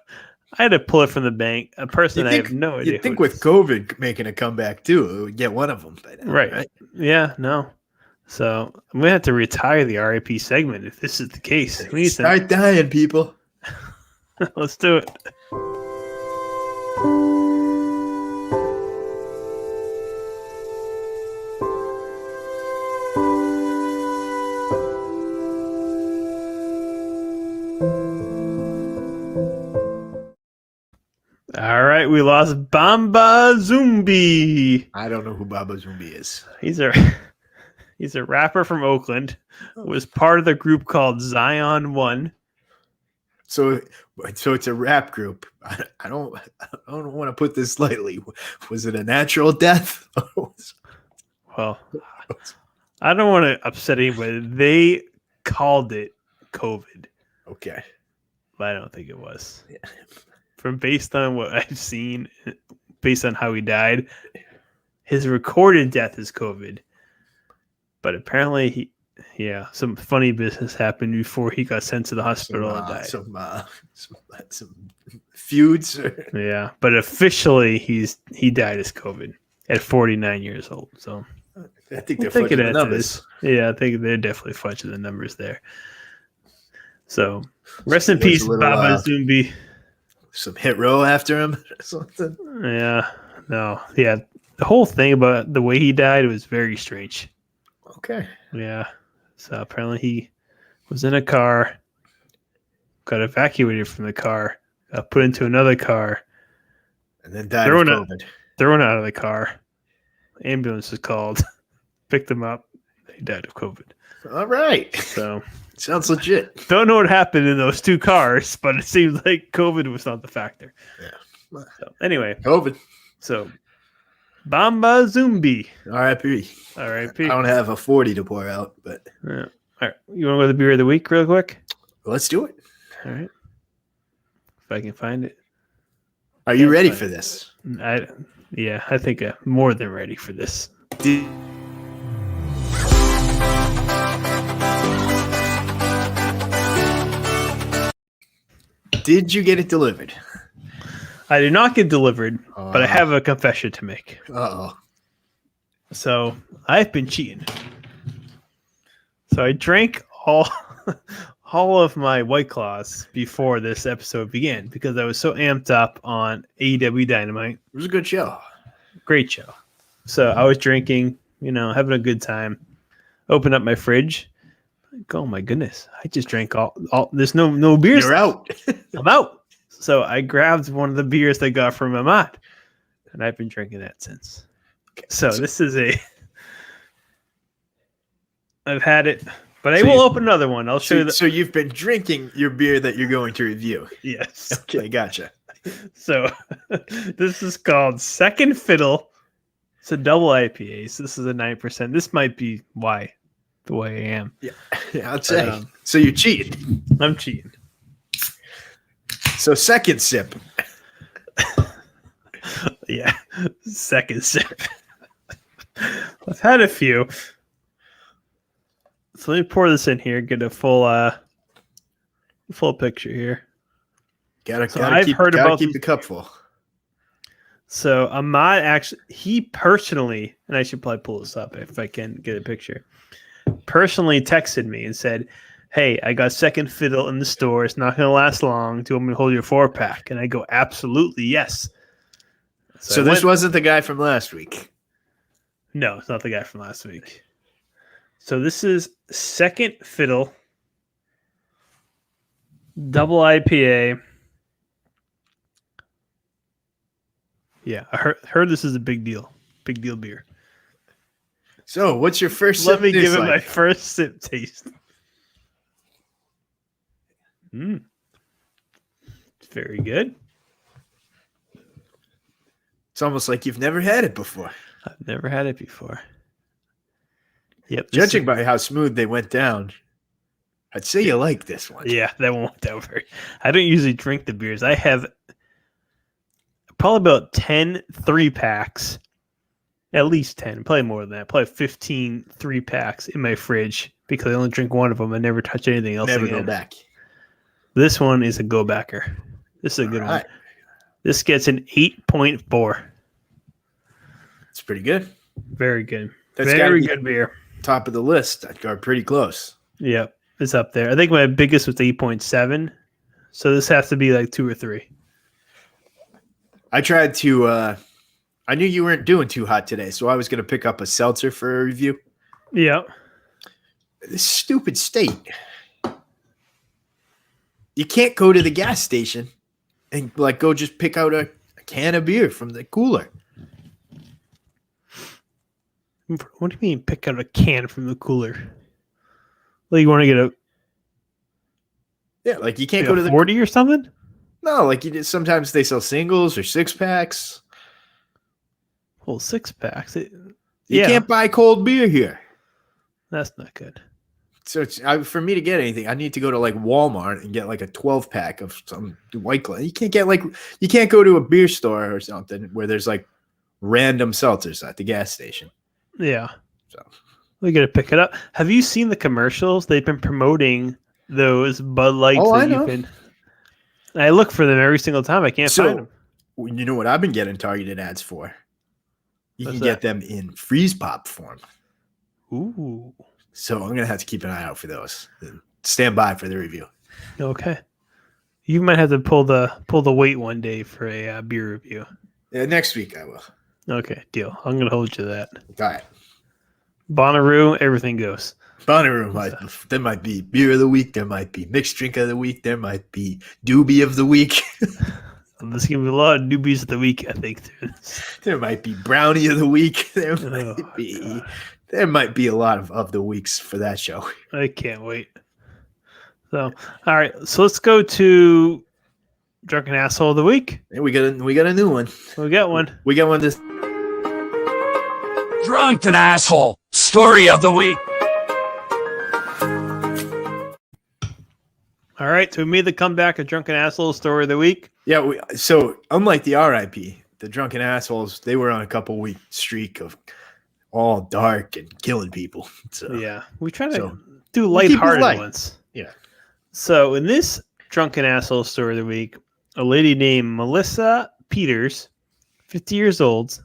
[SPEAKER 3] I had to pull it from the bank. A person I have no idea.
[SPEAKER 1] You'd think with COVID making a comeback too, it would get one of them. By now,
[SPEAKER 3] right? Yeah. No. So I'm gonna have to retire the RAP segment if this is the case. We need
[SPEAKER 1] Start dying, people.
[SPEAKER 3] Let's do it. All right, we lost Bamba Zumbi.
[SPEAKER 1] I don't know who Baba Zumbi is.
[SPEAKER 3] He's a rapper from Oakland. Was part of the group called Zion One.
[SPEAKER 1] So it's a rap group. I don't want to put this lightly. Was it a natural death?
[SPEAKER 3] Well, I don't want to upset anybody. They called it COVID.
[SPEAKER 1] Okay,
[SPEAKER 3] but I don't think it was.
[SPEAKER 1] Yeah.
[SPEAKER 3] From based on what I've seen, based on how he died, his recorded death is COVID. But apparently, some funny business happened before he got sent to the hospital and died.
[SPEAKER 1] Some feuds.
[SPEAKER 3] Yeah, but officially, he died as COVID at 49 years old. So
[SPEAKER 1] I think they're fudging the numbers.
[SPEAKER 3] Yeah, I think they're definitely fudging the numbers there. So rest in peace, Baba Zumbi.
[SPEAKER 1] Some hit row after him or something.
[SPEAKER 3] Yeah, no, yeah. The whole thing about the way he died was very strange.
[SPEAKER 1] Okay.
[SPEAKER 3] Yeah. So apparently he was in a car, got evacuated from the car, got put into another car,
[SPEAKER 1] and then died of COVID.
[SPEAKER 3] Thrown out of the car. Ambulance was called, picked him up. He died of COVID.
[SPEAKER 1] All right.
[SPEAKER 3] So
[SPEAKER 1] sounds legit.
[SPEAKER 3] Don't know what happened in those two cars, but it seems like COVID was not the factor.
[SPEAKER 1] Yeah.
[SPEAKER 3] So anyway,
[SPEAKER 1] COVID.
[SPEAKER 3] So Bamba Zumbi.
[SPEAKER 1] R.I.P.
[SPEAKER 3] R.I.P.
[SPEAKER 1] I don't have a 40 to pour out, but
[SPEAKER 3] all right. You want to go to the beer of the week real quick?
[SPEAKER 1] Well, let's do it.
[SPEAKER 3] All right. If I can find it.
[SPEAKER 1] Are you ready for this?
[SPEAKER 3] I think I'm more than ready for this.
[SPEAKER 1] Did you get it delivered?
[SPEAKER 3] I did not get delivered, but I have a confession to make.
[SPEAKER 1] Uh-oh.
[SPEAKER 3] So I've been cheating. So I drank all of my White Claws before this episode began because I was so amped up on AEW Dynamite.
[SPEAKER 1] It was a good show.
[SPEAKER 3] Great show. So I was drinking, having a good time. Opened up my fridge. Like, oh my goodness. I just drank all there's no beers.
[SPEAKER 1] You're out.
[SPEAKER 3] I'm out. So I grabbed one of the beers they got from Ahmad. And I've been drinking that since. Okay, so this is I've had it, but I will open another one. I'll show you.
[SPEAKER 1] So you've been drinking your beer that you're going to review.
[SPEAKER 3] Yes.
[SPEAKER 1] Okay, gotcha.
[SPEAKER 3] So this is called Second Fiddle. It's a double IPA. So this is a 9%. This might be why the way I am.
[SPEAKER 1] Yeah, I'd say. So you cheated.
[SPEAKER 3] I'm cheating.
[SPEAKER 1] So second sip.
[SPEAKER 3] Yeah, second sip. I've had a few. So let me pour this in here, get a full Full picture here.
[SPEAKER 1] Gotta keep the cup full.
[SPEAKER 3] So Ahmad actually, he personally, and I should probably pull this up if I can get a picture, personally texted me and said, "Hey, I got second fiddle in the store. It's not going to last long. Do you want me to hold your 4-pack?" And I go, "Absolutely, yes."
[SPEAKER 1] So this wasn't the guy from last week?
[SPEAKER 3] No, it's not the guy from last week. So this is second fiddle, double IPA. Yeah, I heard this is a big deal. Big deal beer.
[SPEAKER 1] So what's your first
[SPEAKER 3] sip? Let me give it my first sip taste. It's very good.
[SPEAKER 1] It's almost like you've never had it before.
[SPEAKER 3] I've never had it before. Yep.
[SPEAKER 1] Judging by how smooth they went down, I'd say you like this one.
[SPEAKER 3] Yeah, that one went down very. I don't usually drink the beers. I have probably about 10 3-packs, at least 10, probably more than that, probably 15 3-packs in my fridge because I only drink one of them. I never touch anything else.
[SPEAKER 1] Never go back.
[SPEAKER 3] This one is a go-backer. This is a good one. This gets an 8.4.
[SPEAKER 1] It's pretty good.
[SPEAKER 3] Very good.
[SPEAKER 1] That's
[SPEAKER 3] very good beer.
[SPEAKER 1] Top of the list. I'd go pretty close.
[SPEAKER 3] Yep, it's up there. I think my biggest was 8.7, so this has to be like 2 or 3.
[SPEAKER 1] I tried to I knew you weren't doing too hot today, so I was going to pick up a seltzer for a review.
[SPEAKER 3] Yeah.
[SPEAKER 1] This stupid state. You can't go to the gas station and like go just pick out a can of beer from the cooler.
[SPEAKER 3] What do you mean pick out a can from the cooler? Like you want to get a
[SPEAKER 1] like you can't
[SPEAKER 3] like
[SPEAKER 1] go to the
[SPEAKER 3] 40 or something?
[SPEAKER 1] No, like you just, sometimes they sell singles or 6-packs.
[SPEAKER 3] Well, 6-packs.
[SPEAKER 1] You can't buy cold beer here.
[SPEAKER 3] That's not good.
[SPEAKER 1] So for me to get anything, I need to go to like Walmart and get like a 12-pack of some White Claw. You can't go to a beer store or something where there's like random seltzers at the gas station.
[SPEAKER 3] Yeah.
[SPEAKER 1] So
[SPEAKER 3] we got to pick it up. Have you seen the commercials? They've been promoting those Bud Lights.
[SPEAKER 1] Oh, I know.
[SPEAKER 3] I look for them every single time. I can't find them.
[SPEAKER 1] You know what I've been getting targeted ads for? You can get them in freeze pop form.
[SPEAKER 3] Ooh.
[SPEAKER 1] So I'm gonna have to keep an eye out for those. Stand by for the review.
[SPEAKER 3] Okay. You might have to pull the weight one day for a beer review.
[SPEAKER 1] Yeah, next week I will.
[SPEAKER 3] Okay, deal. I'm gonna hold you to that.
[SPEAKER 1] All right.
[SPEAKER 3] Bonnaroo, everything goes.
[SPEAKER 1] Bonnaroo there might be beer of the week. There might be mixed drink of the week. There might be doobie of the week.
[SPEAKER 3] There's gonna be a lot of newbies of the week, I think.
[SPEAKER 1] There might be brownie of the week. There might be a lot of the weeks for that show.
[SPEAKER 3] I can't wait. So, all right, so let's go to Drunken Asshole of the Week.
[SPEAKER 1] And we got a new one.
[SPEAKER 3] We got one.
[SPEAKER 1] We got one this
[SPEAKER 5] Drunken Asshole Story of the Week.
[SPEAKER 3] All right, so we made the comeback of Drunken Asshole Story of the Week.
[SPEAKER 1] Yeah, so unlike the RIP, the Drunken Assholes, they were on a couple-week streak of all dark and killing people. So
[SPEAKER 3] yeah, we try to do lighthearted ones.
[SPEAKER 1] Yeah.
[SPEAKER 3] So in this Drunken Asshole Story of the Week, a lady named Melissa Peters, 50 years old,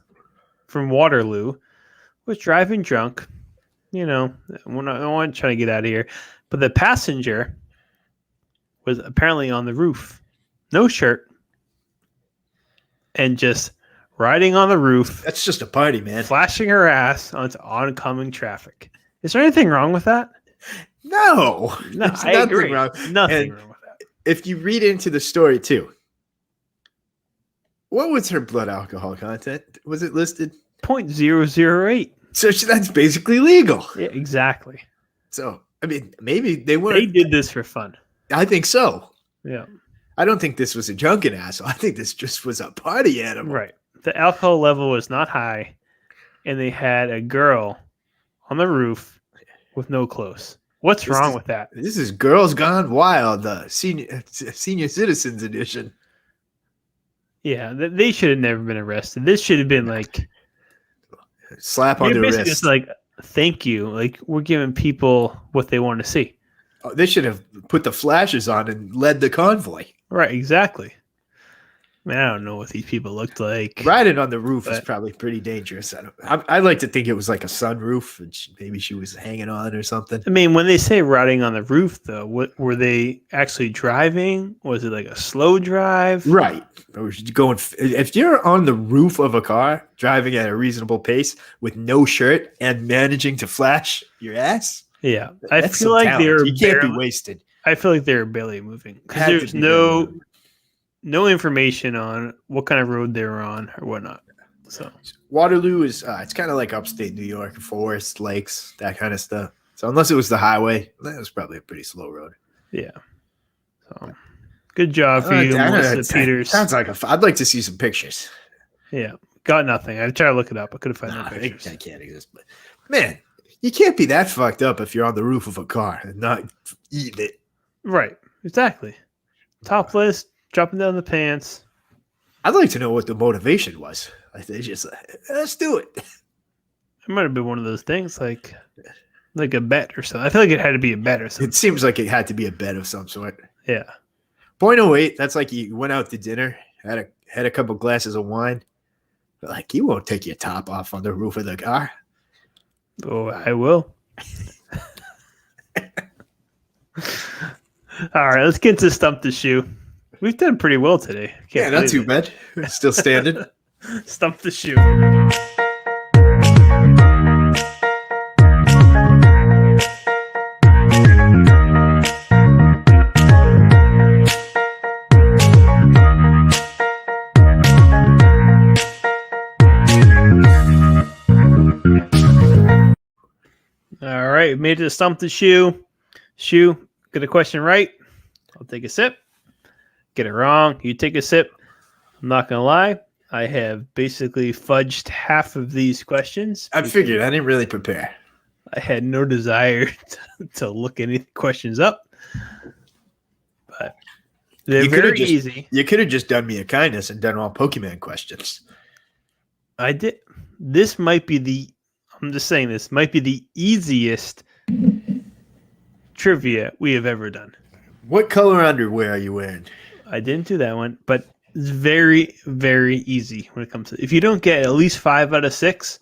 [SPEAKER 3] from Waterloo, was driving drunk. You know, I want to try to get out of here. But the passenger was apparently on the roof, no shirt, and just riding on the roof.
[SPEAKER 1] That's just a party, man.
[SPEAKER 3] Flashing her ass onto oncoming traffic. Is there anything wrong with that?
[SPEAKER 1] No,
[SPEAKER 3] I agree. Nothing wrong with that.
[SPEAKER 1] If you read into the story too, what was her blood alcohol content? Was it listed?
[SPEAKER 3] 0.008.
[SPEAKER 1] So that's basically legal.
[SPEAKER 3] Yeah, exactly.
[SPEAKER 1] So, I mean, maybe they weren't.
[SPEAKER 3] They did this for fun.
[SPEAKER 1] I think so.
[SPEAKER 3] Yeah.
[SPEAKER 1] I don't think this was a drunken asshole. I think this just was a party animal.
[SPEAKER 3] Right. The alcohol level was not high, and they had a girl on the roof with no clothes. What's wrong with that?
[SPEAKER 1] This is Girls Gone Wild, the senior citizens edition.
[SPEAKER 3] Yeah, they should have never been arrested. This should have been like
[SPEAKER 1] slap on the wrist.
[SPEAKER 3] Just like, thank you. Like, we're giving people what they want to see.
[SPEAKER 1] They should have put the flashes on and led the convoy.
[SPEAKER 3] Right, exactly. I mean, I don't know what these people looked like.
[SPEAKER 1] Riding on the roof is probably pretty dangerous. I like to think it was like a sunroof, and maybe she was hanging on or something.
[SPEAKER 3] I mean, when they say riding on the roof, though, what were they actually driving? Was it like a slow drive?
[SPEAKER 1] Right. Or going. If you're on the roof of a car driving at a reasonable pace with no shirt and managing to flash your ass,
[SPEAKER 3] yeah, I feel like they're
[SPEAKER 1] you can't be wasted.
[SPEAKER 3] I feel like they're barely moving because there's no information on what kind of road they were on or whatnot. So
[SPEAKER 1] Waterloo is it's kind of like upstate New York, forest, lakes, that kind of stuff. So unless it was the highway, that was probably a pretty slow road.
[SPEAKER 3] Yeah. So good job for you, Melissa Peters.
[SPEAKER 1] Sounds like I'd like to see some pictures.
[SPEAKER 3] Yeah, got nothing. I tried to look it up. I couldn't find no pictures.
[SPEAKER 1] That can't exist. But man, you can't be that fucked up if you're on the roof of a car and not eating it.
[SPEAKER 3] Right. Exactly. Topless. Dropping down the pants.
[SPEAKER 1] I'd like to know what the motivation was. Like they just let's do it.
[SPEAKER 3] It might have been one of those things like a bet or something. I feel like it had to be a bet or something.
[SPEAKER 1] It seems like it had to be a bet of some sort.
[SPEAKER 3] Yeah.
[SPEAKER 1] 0.08. That's like you went out to dinner, had a couple glasses of wine. But like you won't take your top off on the roof of the car.
[SPEAKER 3] Oh, I will. All right, let's get to Stump the Shoe. We've done pretty well today.
[SPEAKER 1] Yeah, not too bad. We're still standing.
[SPEAKER 3] Stump the Shoe. All right, made it to Stump the Shoe. Shoe, get a question right. I'll take a sip. Get it wrong, you take a sip. I'm not going to lie. I have basically fudged half of these questions.
[SPEAKER 1] I figured. I didn't really prepare.
[SPEAKER 3] I had no desire to look any questions up. But they're very easy.
[SPEAKER 1] You could have just done me a kindness and done all Pokemon questions.
[SPEAKER 3] I did. This might be I'm just saying this might be the easiest trivia we have ever done.
[SPEAKER 1] What color underwear are you wearing?
[SPEAKER 3] I didn't do that one, but it's very, very easy when it comes to. If you don't get at least 5 out of 6,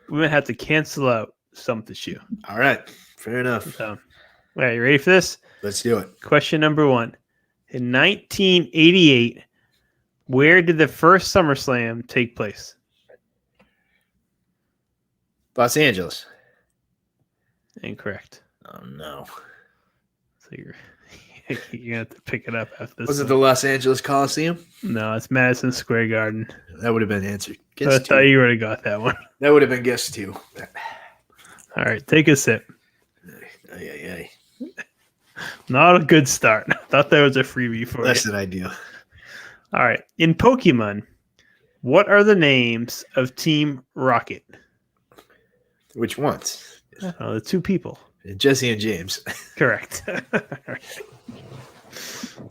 [SPEAKER 3] we're gonna have to cancel out Stump the Shoe.
[SPEAKER 1] All right, fair enough.
[SPEAKER 3] So, all right, you ready for this?
[SPEAKER 1] Let's do it.
[SPEAKER 3] Question number 1: in 1988, where did the first SummerSlam take place?
[SPEAKER 1] Los Angeles.
[SPEAKER 3] Incorrect.
[SPEAKER 1] Oh no.
[SPEAKER 3] So you're gonna have to pick it up after this.
[SPEAKER 1] Was it the Los Angeles Coliseum?
[SPEAKER 3] No, it's Madison Square Garden.
[SPEAKER 1] That would have been answered.
[SPEAKER 3] I thought you would have got that one.
[SPEAKER 1] That would have been guess 2.
[SPEAKER 3] All right, take a sip.
[SPEAKER 1] Ay.
[SPEAKER 3] Not a good start. I thought that was a freebie for
[SPEAKER 1] Less
[SPEAKER 3] you.
[SPEAKER 1] than ideal.
[SPEAKER 3] All right. In Pokemon, what are the names of Team Rocket?
[SPEAKER 1] Which ones?
[SPEAKER 3] The 2 people.
[SPEAKER 1] Jesse and James.
[SPEAKER 3] Correct.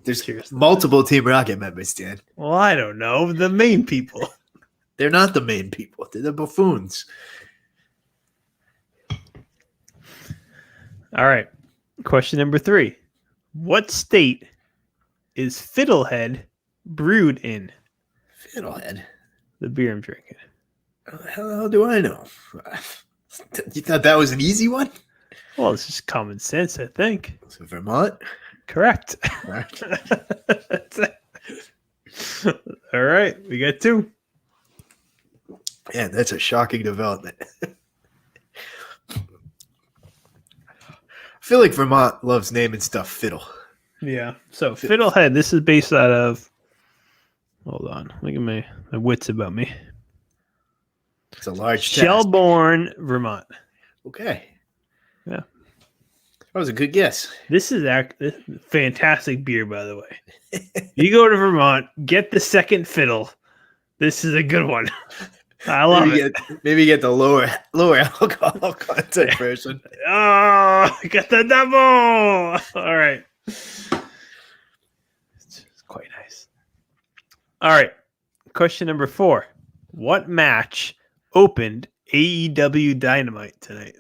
[SPEAKER 1] There's multiple Team Rocket members, Dan.
[SPEAKER 3] Well, I don't know. The main people.
[SPEAKER 1] They're not the main people. They're the buffoons.
[SPEAKER 3] All right. Question number 3. What state is Fiddlehead brewed in?
[SPEAKER 1] Fiddlehead?
[SPEAKER 3] The beer I'm drinking.
[SPEAKER 1] How the hell do I know? You thought that was an easy one?
[SPEAKER 3] Well, it's just common sense, I think.
[SPEAKER 1] So Vermont?
[SPEAKER 3] Correct. All right. We got 2.
[SPEAKER 1] Yeah, that's a shocking development. I feel like Vermont loves naming stuff Fiddle.
[SPEAKER 3] Yeah. So Fiddlehead, this is based out of. Hold on. Look at my wits about me.
[SPEAKER 1] It's a large
[SPEAKER 3] Shelbourne, Vermont.
[SPEAKER 1] Okay.
[SPEAKER 3] Yeah.
[SPEAKER 1] That was a good guess.
[SPEAKER 3] This is fantastic beer, by the way. You go to Vermont, get the second fiddle. This is a good one. I love it.
[SPEAKER 1] Maybe get the lower alcohol content version.
[SPEAKER 3] Oh, got the double. All right. It's quite nice. All right. Question number 4. What match opened AEW Dynamite tonight?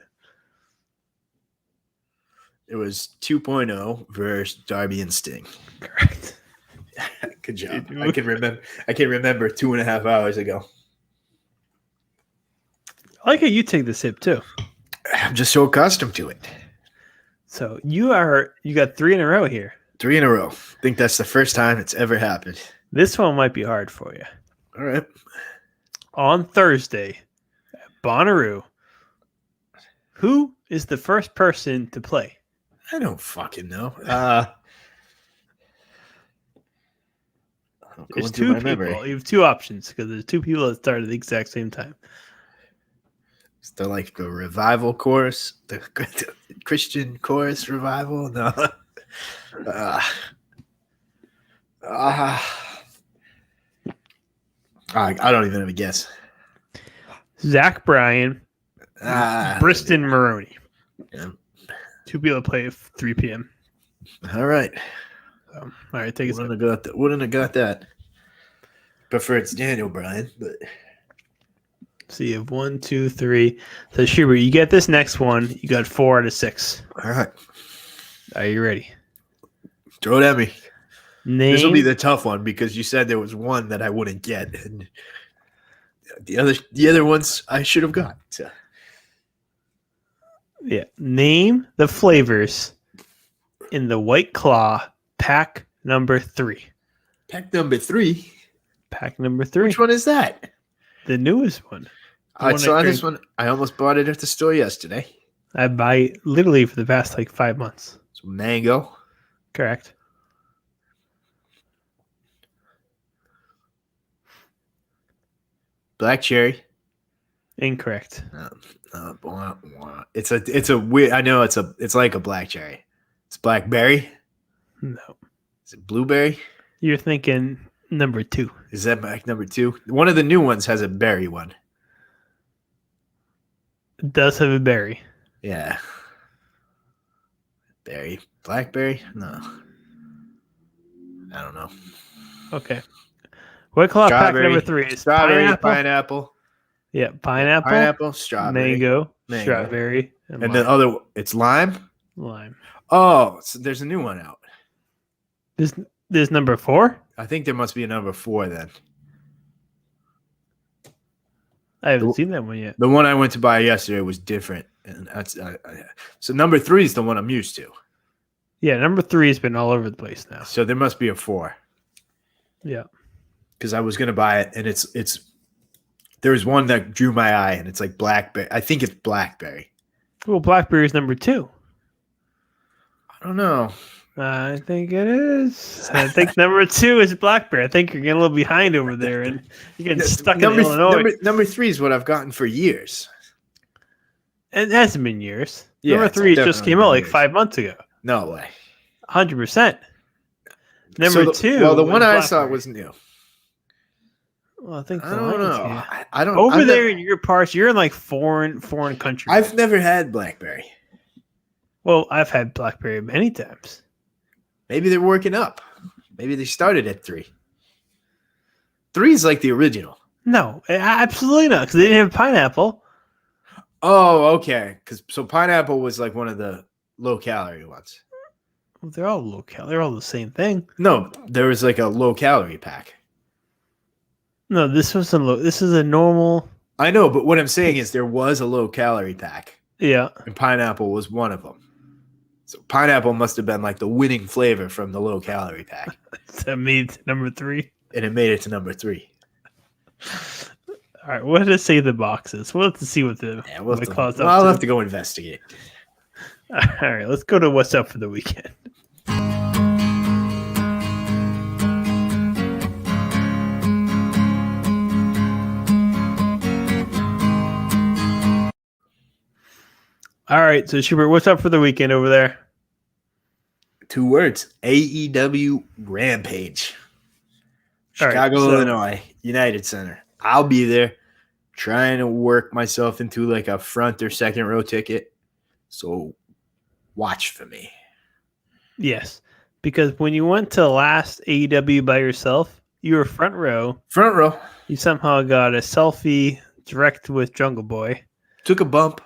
[SPEAKER 1] It was 2.0 versus Darby and Sting.
[SPEAKER 3] Correct.
[SPEAKER 1] Good job. I can remember 2.5 hours ago.
[SPEAKER 3] I like how you take the sip too.
[SPEAKER 1] I'm just so accustomed to it.
[SPEAKER 3] So you got 3 in a row here.
[SPEAKER 1] 3 in a row. I think that's the first time it's ever happened.
[SPEAKER 3] This one might be hard for you.
[SPEAKER 1] All right.
[SPEAKER 3] On Thursday at Bonnaroo, who is the first person to play?
[SPEAKER 1] I don't fucking know.
[SPEAKER 3] There's 2 people. Memory. You have 2 options because there's 2 people that started at the exact same time.
[SPEAKER 1] Is there like the revival chorus, the Christian chorus revival? No. I don't even have a guess.
[SPEAKER 3] Zach Bryan, Briston Maroney.
[SPEAKER 1] Yeah.
[SPEAKER 3] 2 people play at 3 p.m.
[SPEAKER 1] All right.
[SPEAKER 3] All right, take it.
[SPEAKER 1] Wouldn't have got that. Prefer it's Daniel Bryan, but
[SPEAKER 3] so you have 1, 2, 3. So Schubert, you get this next one. You got 4 out of 6.
[SPEAKER 1] All right.
[SPEAKER 3] Are you ready?
[SPEAKER 1] Throw it at me. This will be the tough one because you said there was one that I wouldn't get, and the other ones I should have got. So.
[SPEAKER 3] Yeah. Name the flavors in the White Claw pack number 3.
[SPEAKER 1] Pack number 3?
[SPEAKER 3] Pack number 3.
[SPEAKER 1] Which one is that?
[SPEAKER 3] The newest one.
[SPEAKER 1] I saw this one. I almost bought it at the store yesterday.
[SPEAKER 3] I buy it literally for the past 5 months.
[SPEAKER 1] It's mango.
[SPEAKER 3] Correct.
[SPEAKER 1] Black cherry.
[SPEAKER 3] Incorrect.
[SPEAKER 1] It's a weird. I know it's like a black cherry. It's blackberry.
[SPEAKER 3] No.
[SPEAKER 1] Is it blueberry?
[SPEAKER 3] You're thinking number 2.
[SPEAKER 1] Is that back number 2? One of the new ones has a berry one.
[SPEAKER 3] It does have a berry.
[SPEAKER 1] Yeah. Berry. Blackberry? No. I don't know.
[SPEAKER 3] Okay. White Claw pack number 3 is
[SPEAKER 1] strawberry, pineapple.
[SPEAKER 3] Yeah, pineapple,
[SPEAKER 1] strawberry,
[SPEAKER 3] mango, strawberry,
[SPEAKER 1] and then it's lime.
[SPEAKER 3] Lime.
[SPEAKER 1] Oh, so there's a new one out.
[SPEAKER 3] There's number 4.
[SPEAKER 1] I think there must be a number 4 then.
[SPEAKER 3] I haven't seen that one yet.
[SPEAKER 1] The one I went to buy yesterday was different, and that's so number 3 is the one I'm used to.
[SPEAKER 3] Yeah, number 3 has been all over the place now.
[SPEAKER 1] So there must be a 4.
[SPEAKER 3] Yeah,
[SPEAKER 1] because I was gonna buy it, and it's there's one that drew my eye, and it's like blackberry. I think it's blackberry.
[SPEAKER 3] Well, blackberry is number 2.
[SPEAKER 1] I don't know.
[SPEAKER 3] I think it is. I think number 2 is blackberry. I think you're getting a little behind over there, and you're getting stuck in Illinois.
[SPEAKER 1] Number 3 is what I've gotten for years.
[SPEAKER 3] It hasn't been years.
[SPEAKER 1] Yeah,
[SPEAKER 3] number 3 just came out 5 months ago.
[SPEAKER 1] No way.
[SPEAKER 3] 100%. Number 2.
[SPEAKER 1] Well, the one I saw was new.
[SPEAKER 3] Well, I think
[SPEAKER 1] I don't know. I don't.
[SPEAKER 3] Over there in your parts, you're in foreign countries.
[SPEAKER 1] I've never had blackberry.
[SPEAKER 3] Well, I've had blackberry many times.
[SPEAKER 1] Maybe they're working up. Maybe they started at 3. 3 is like the original.
[SPEAKER 3] No, absolutely not, because they didn't have pineapple.
[SPEAKER 1] Oh, okay. So pineapple was like one of the low-calorie ones.
[SPEAKER 3] Well, they're all low-calorie. They're all the same thing.
[SPEAKER 1] No, there was like a low-calorie pack.
[SPEAKER 3] No, this is a normal.
[SPEAKER 1] I know, but what I'm saying is there was a low-calorie pack.
[SPEAKER 3] Yeah.
[SPEAKER 1] And pineapple was one of them. So pineapple must have been like the winning flavor from the low-calorie pack.
[SPEAKER 3] That made it to number 3.
[SPEAKER 1] And it made it to number 3.
[SPEAKER 3] All right, what did it say the boxes? We'll have to see what the clause.
[SPEAKER 1] I'll have to go investigate.
[SPEAKER 3] All right, let's go to what's up for the weekend. All right, so Schubert, what's up for the weekend over there?
[SPEAKER 1] 2 words: AEW Rampage. Chicago, Illinois, United Center. I'll be there, trying to work myself into like a front or second row ticket. So watch for me.
[SPEAKER 3] Yes, because when you went to last AEW by yourself, you were front row.
[SPEAKER 1] Front row.
[SPEAKER 3] You somehow got a selfie direct with Jungle Boy.
[SPEAKER 1] Took a bump.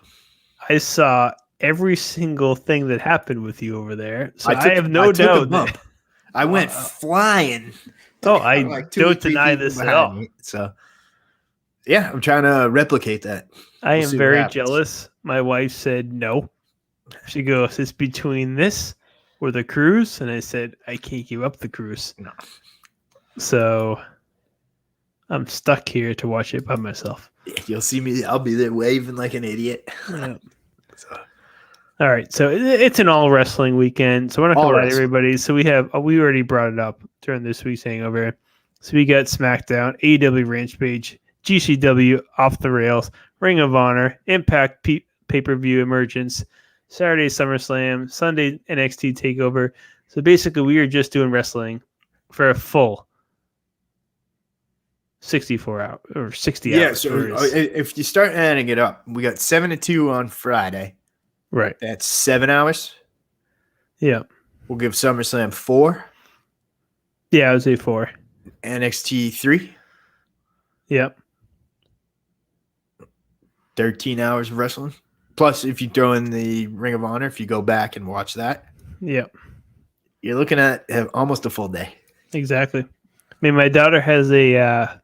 [SPEAKER 3] I saw every single thing that happened with you over there. So I have
[SPEAKER 1] I
[SPEAKER 3] no
[SPEAKER 1] took a
[SPEAKER 3] doubt
[SPEAKER 1] bump.
[SPEAKER 3] that.
[SPEAKER 1] I went flying.
[SPEAKER 3] Oh, I
[SPEAKER 1] Like 2 or
[SPEAKER 3] don't
[SPEAKER 1] 3
[SPEAKER 3] deny
[SPEAKER 1] people
[SPEAKER 3] this at
[SPEAKER 1] behind
[SPEAKER 3] all.
[SPEAKER 1] me. So, yeah, I'm trying to replicate that.
[SPEAKER 3] I
[SPEAKER 1] We'll
[SPEAKER 3] am
[SPEAKER 1] see what
[SPEAKER 3] very
[SPEAKER 1] happens.
[SPEAKER 3] jealous. My wife said no. She goes, "It's between this or the cruise," and I said, "I can't give up the cruise."
[SPEAKER 1] No.
[SPEAKER 3] So I'm stuck here to watch it by myself.
[SPEAKER 1] You'll see me. I'll be there waving like an idiot.
[SPEAKER 3] Yeah.
[SPEAKER 1] So,
[SPEAKER 3] All right, so it's an all wrestling weekend. So we're not gonna
[SPEAKER 1] All
[SPEAKER 3] lie to
[SPEAKER 1] wrestling.
[SPEAKER 3] everybody. So we already brought it up during this week's hangover. So we got SmackDown, AEW Rampage, GCW Off the Rails, Ring of Honor, Impact pay-per-view Emergence, Saturday SummerSlam, Sunday NXT Takeover. So basically, we are just doing wrestling for a full 64 hours or 60
[SPEAKER 1] yeah.
[SPEAKER 3] hours.
[SPEAKER 1] So
[SPEAKER 3] whatever it is.
[SPEAKER 1] if you start adding it up, we got 7 to 2 on Friday.
[SPEAKER 3] Right.
[SPEAKER 1] That's 7 hours.
[SPEAKER 3] Yeah.
[SPEAKER 1] We'll give SummerSlam 4,
[SPEAKER 3] Yeah, I would say 4.
[SPEAKER 1] NXT 3,
[SPEAKER 3] Yep.
[SPEAKER 1] 13 hours of wrestling. Plus, if you throw in the Ring of Honor, if you go back and watch that,
[SPEAKER 3] Yep.
[SPEAKER 1] you're looking at almost a full day.
[SPEAKER 3] Exactly. I mean, my daughter has a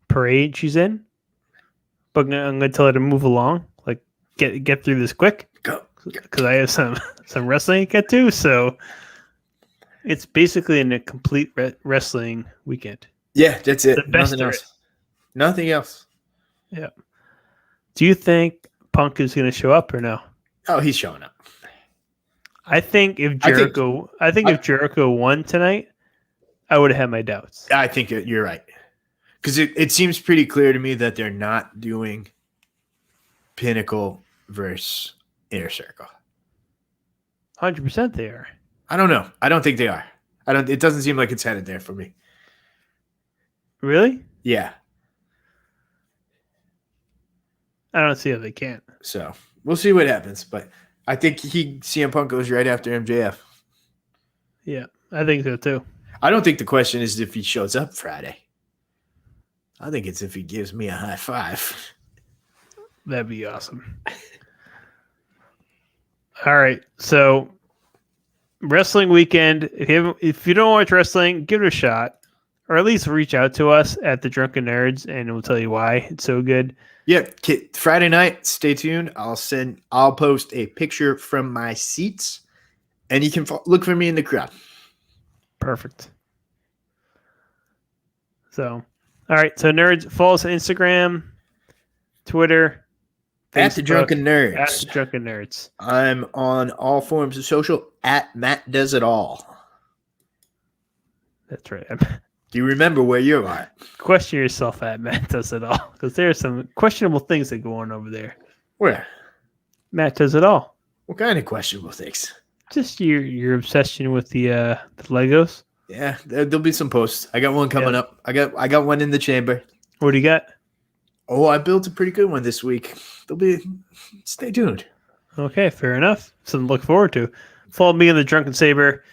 [SPEAKER 3] parade she's in, but I'm gonna tell her to move along, like get through this quick,
[SPEAKER 1] Go.
[SPEAKER 3] because I have some wrestling to get to. So it's basically a complete wrestling weekend.
[SPEAKER 1] Yeah, that's it.
[SPEAKER 3] The best
[SPEAKER 1] Nothing
[SPEAKER 3] there
[SPEAKER 1] else.
[SPEAKER 3] is.
[SPEAKER 1] Nothing else.
[SPEAKER 3] Yeah. Do you think Punk is going to show up or no?
[SPEAKER 1] Oh, he's showing up.
[SPEAKER 3] I think if Jericho, if Jericho won tonight, I would have had my doubts.
[SPEAKER 1] I think you're right. Because it seems pretty clear to me that they're not doing Pinnacle versus Inner Circle.
[SPEAKER 3] 100% they are.
[SPEAKER 1] I don't know. I don't think they are. It doesn't seem like it's headed there for me.
[SPEAKER 3] Really?
[SPEAKER 1] Yeah.
[SPEAKER 3] I don't see how they can't.
[SPEAKER 1] So we'll see what happens. But I think CM Punk goes right after MJF.
[SPEAKER 3] Yeah, I think so too.
[SPEAKER 1] I don't think the question is if he shows up Friday. I think it's if he gives me a high five.
[SPEAKER 3] That'd be awesome. All right, so wrestling weekend. If you don't watch wrestling, give it a shot, or at least reach out to us at the Drunken Nerds, and we'll tell you why it's so good.
[SPEAKER 1] Yeah, Friday night. Stay tuned. I'll post a picture from my seats, and you can look for me in the crowd.
[SPEAKER 3] Perfect. So, all right. So, nerds, follow us on Instagram, Twitter, Facebook,
[SPEAKER 1] At the Drunken Nerds.
[SPEAKER 3] At the Drunken Nerds.
[SPEAKER 1] I'm on all forms of social at Matt Does It All.
[SPEAKER 3] That's right.
[SPEAKER 1] Do you remember where you are?
[SPEAKER 3] Question yourself at Matt Does It All, because there are some questionable things that go on over there.
[SPEAKER 1] Where?
[SPEAKER 3] Matt Does It All.
[SPEAKER 1] What kind of questionable things?
[SPEAKER 3] Just your obsession with the Legos.
[SPEAKER 1] Yeah, there'll be some posts. I got one coming up. I got one in the chamber.
[SPEAKER 3] What do you got?
[SPEAKER 1] Oh, I built a pretty good one this week. Stay tuned.
[SPEAKER 3] Okay, fair enough. Something to look forward to. Follow me on the Drunken Saber,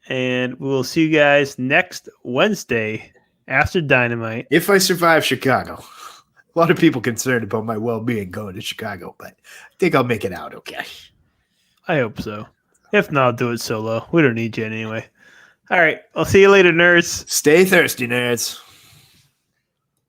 [SPEAKER 3] and we will see you guys next Wednesday after Dynamite.
[SPEAKER 1] If I survive Chicago. A lot of people concerned about my well-being going to Chicago, but I think I'll make it out okay.
[SPEAKER 3] I hope so. If not, I'll do it solo. We don't need you anyway. All right. I'll see you later, nerds.
[SPEAKER 1] Stay thirsty, nerds.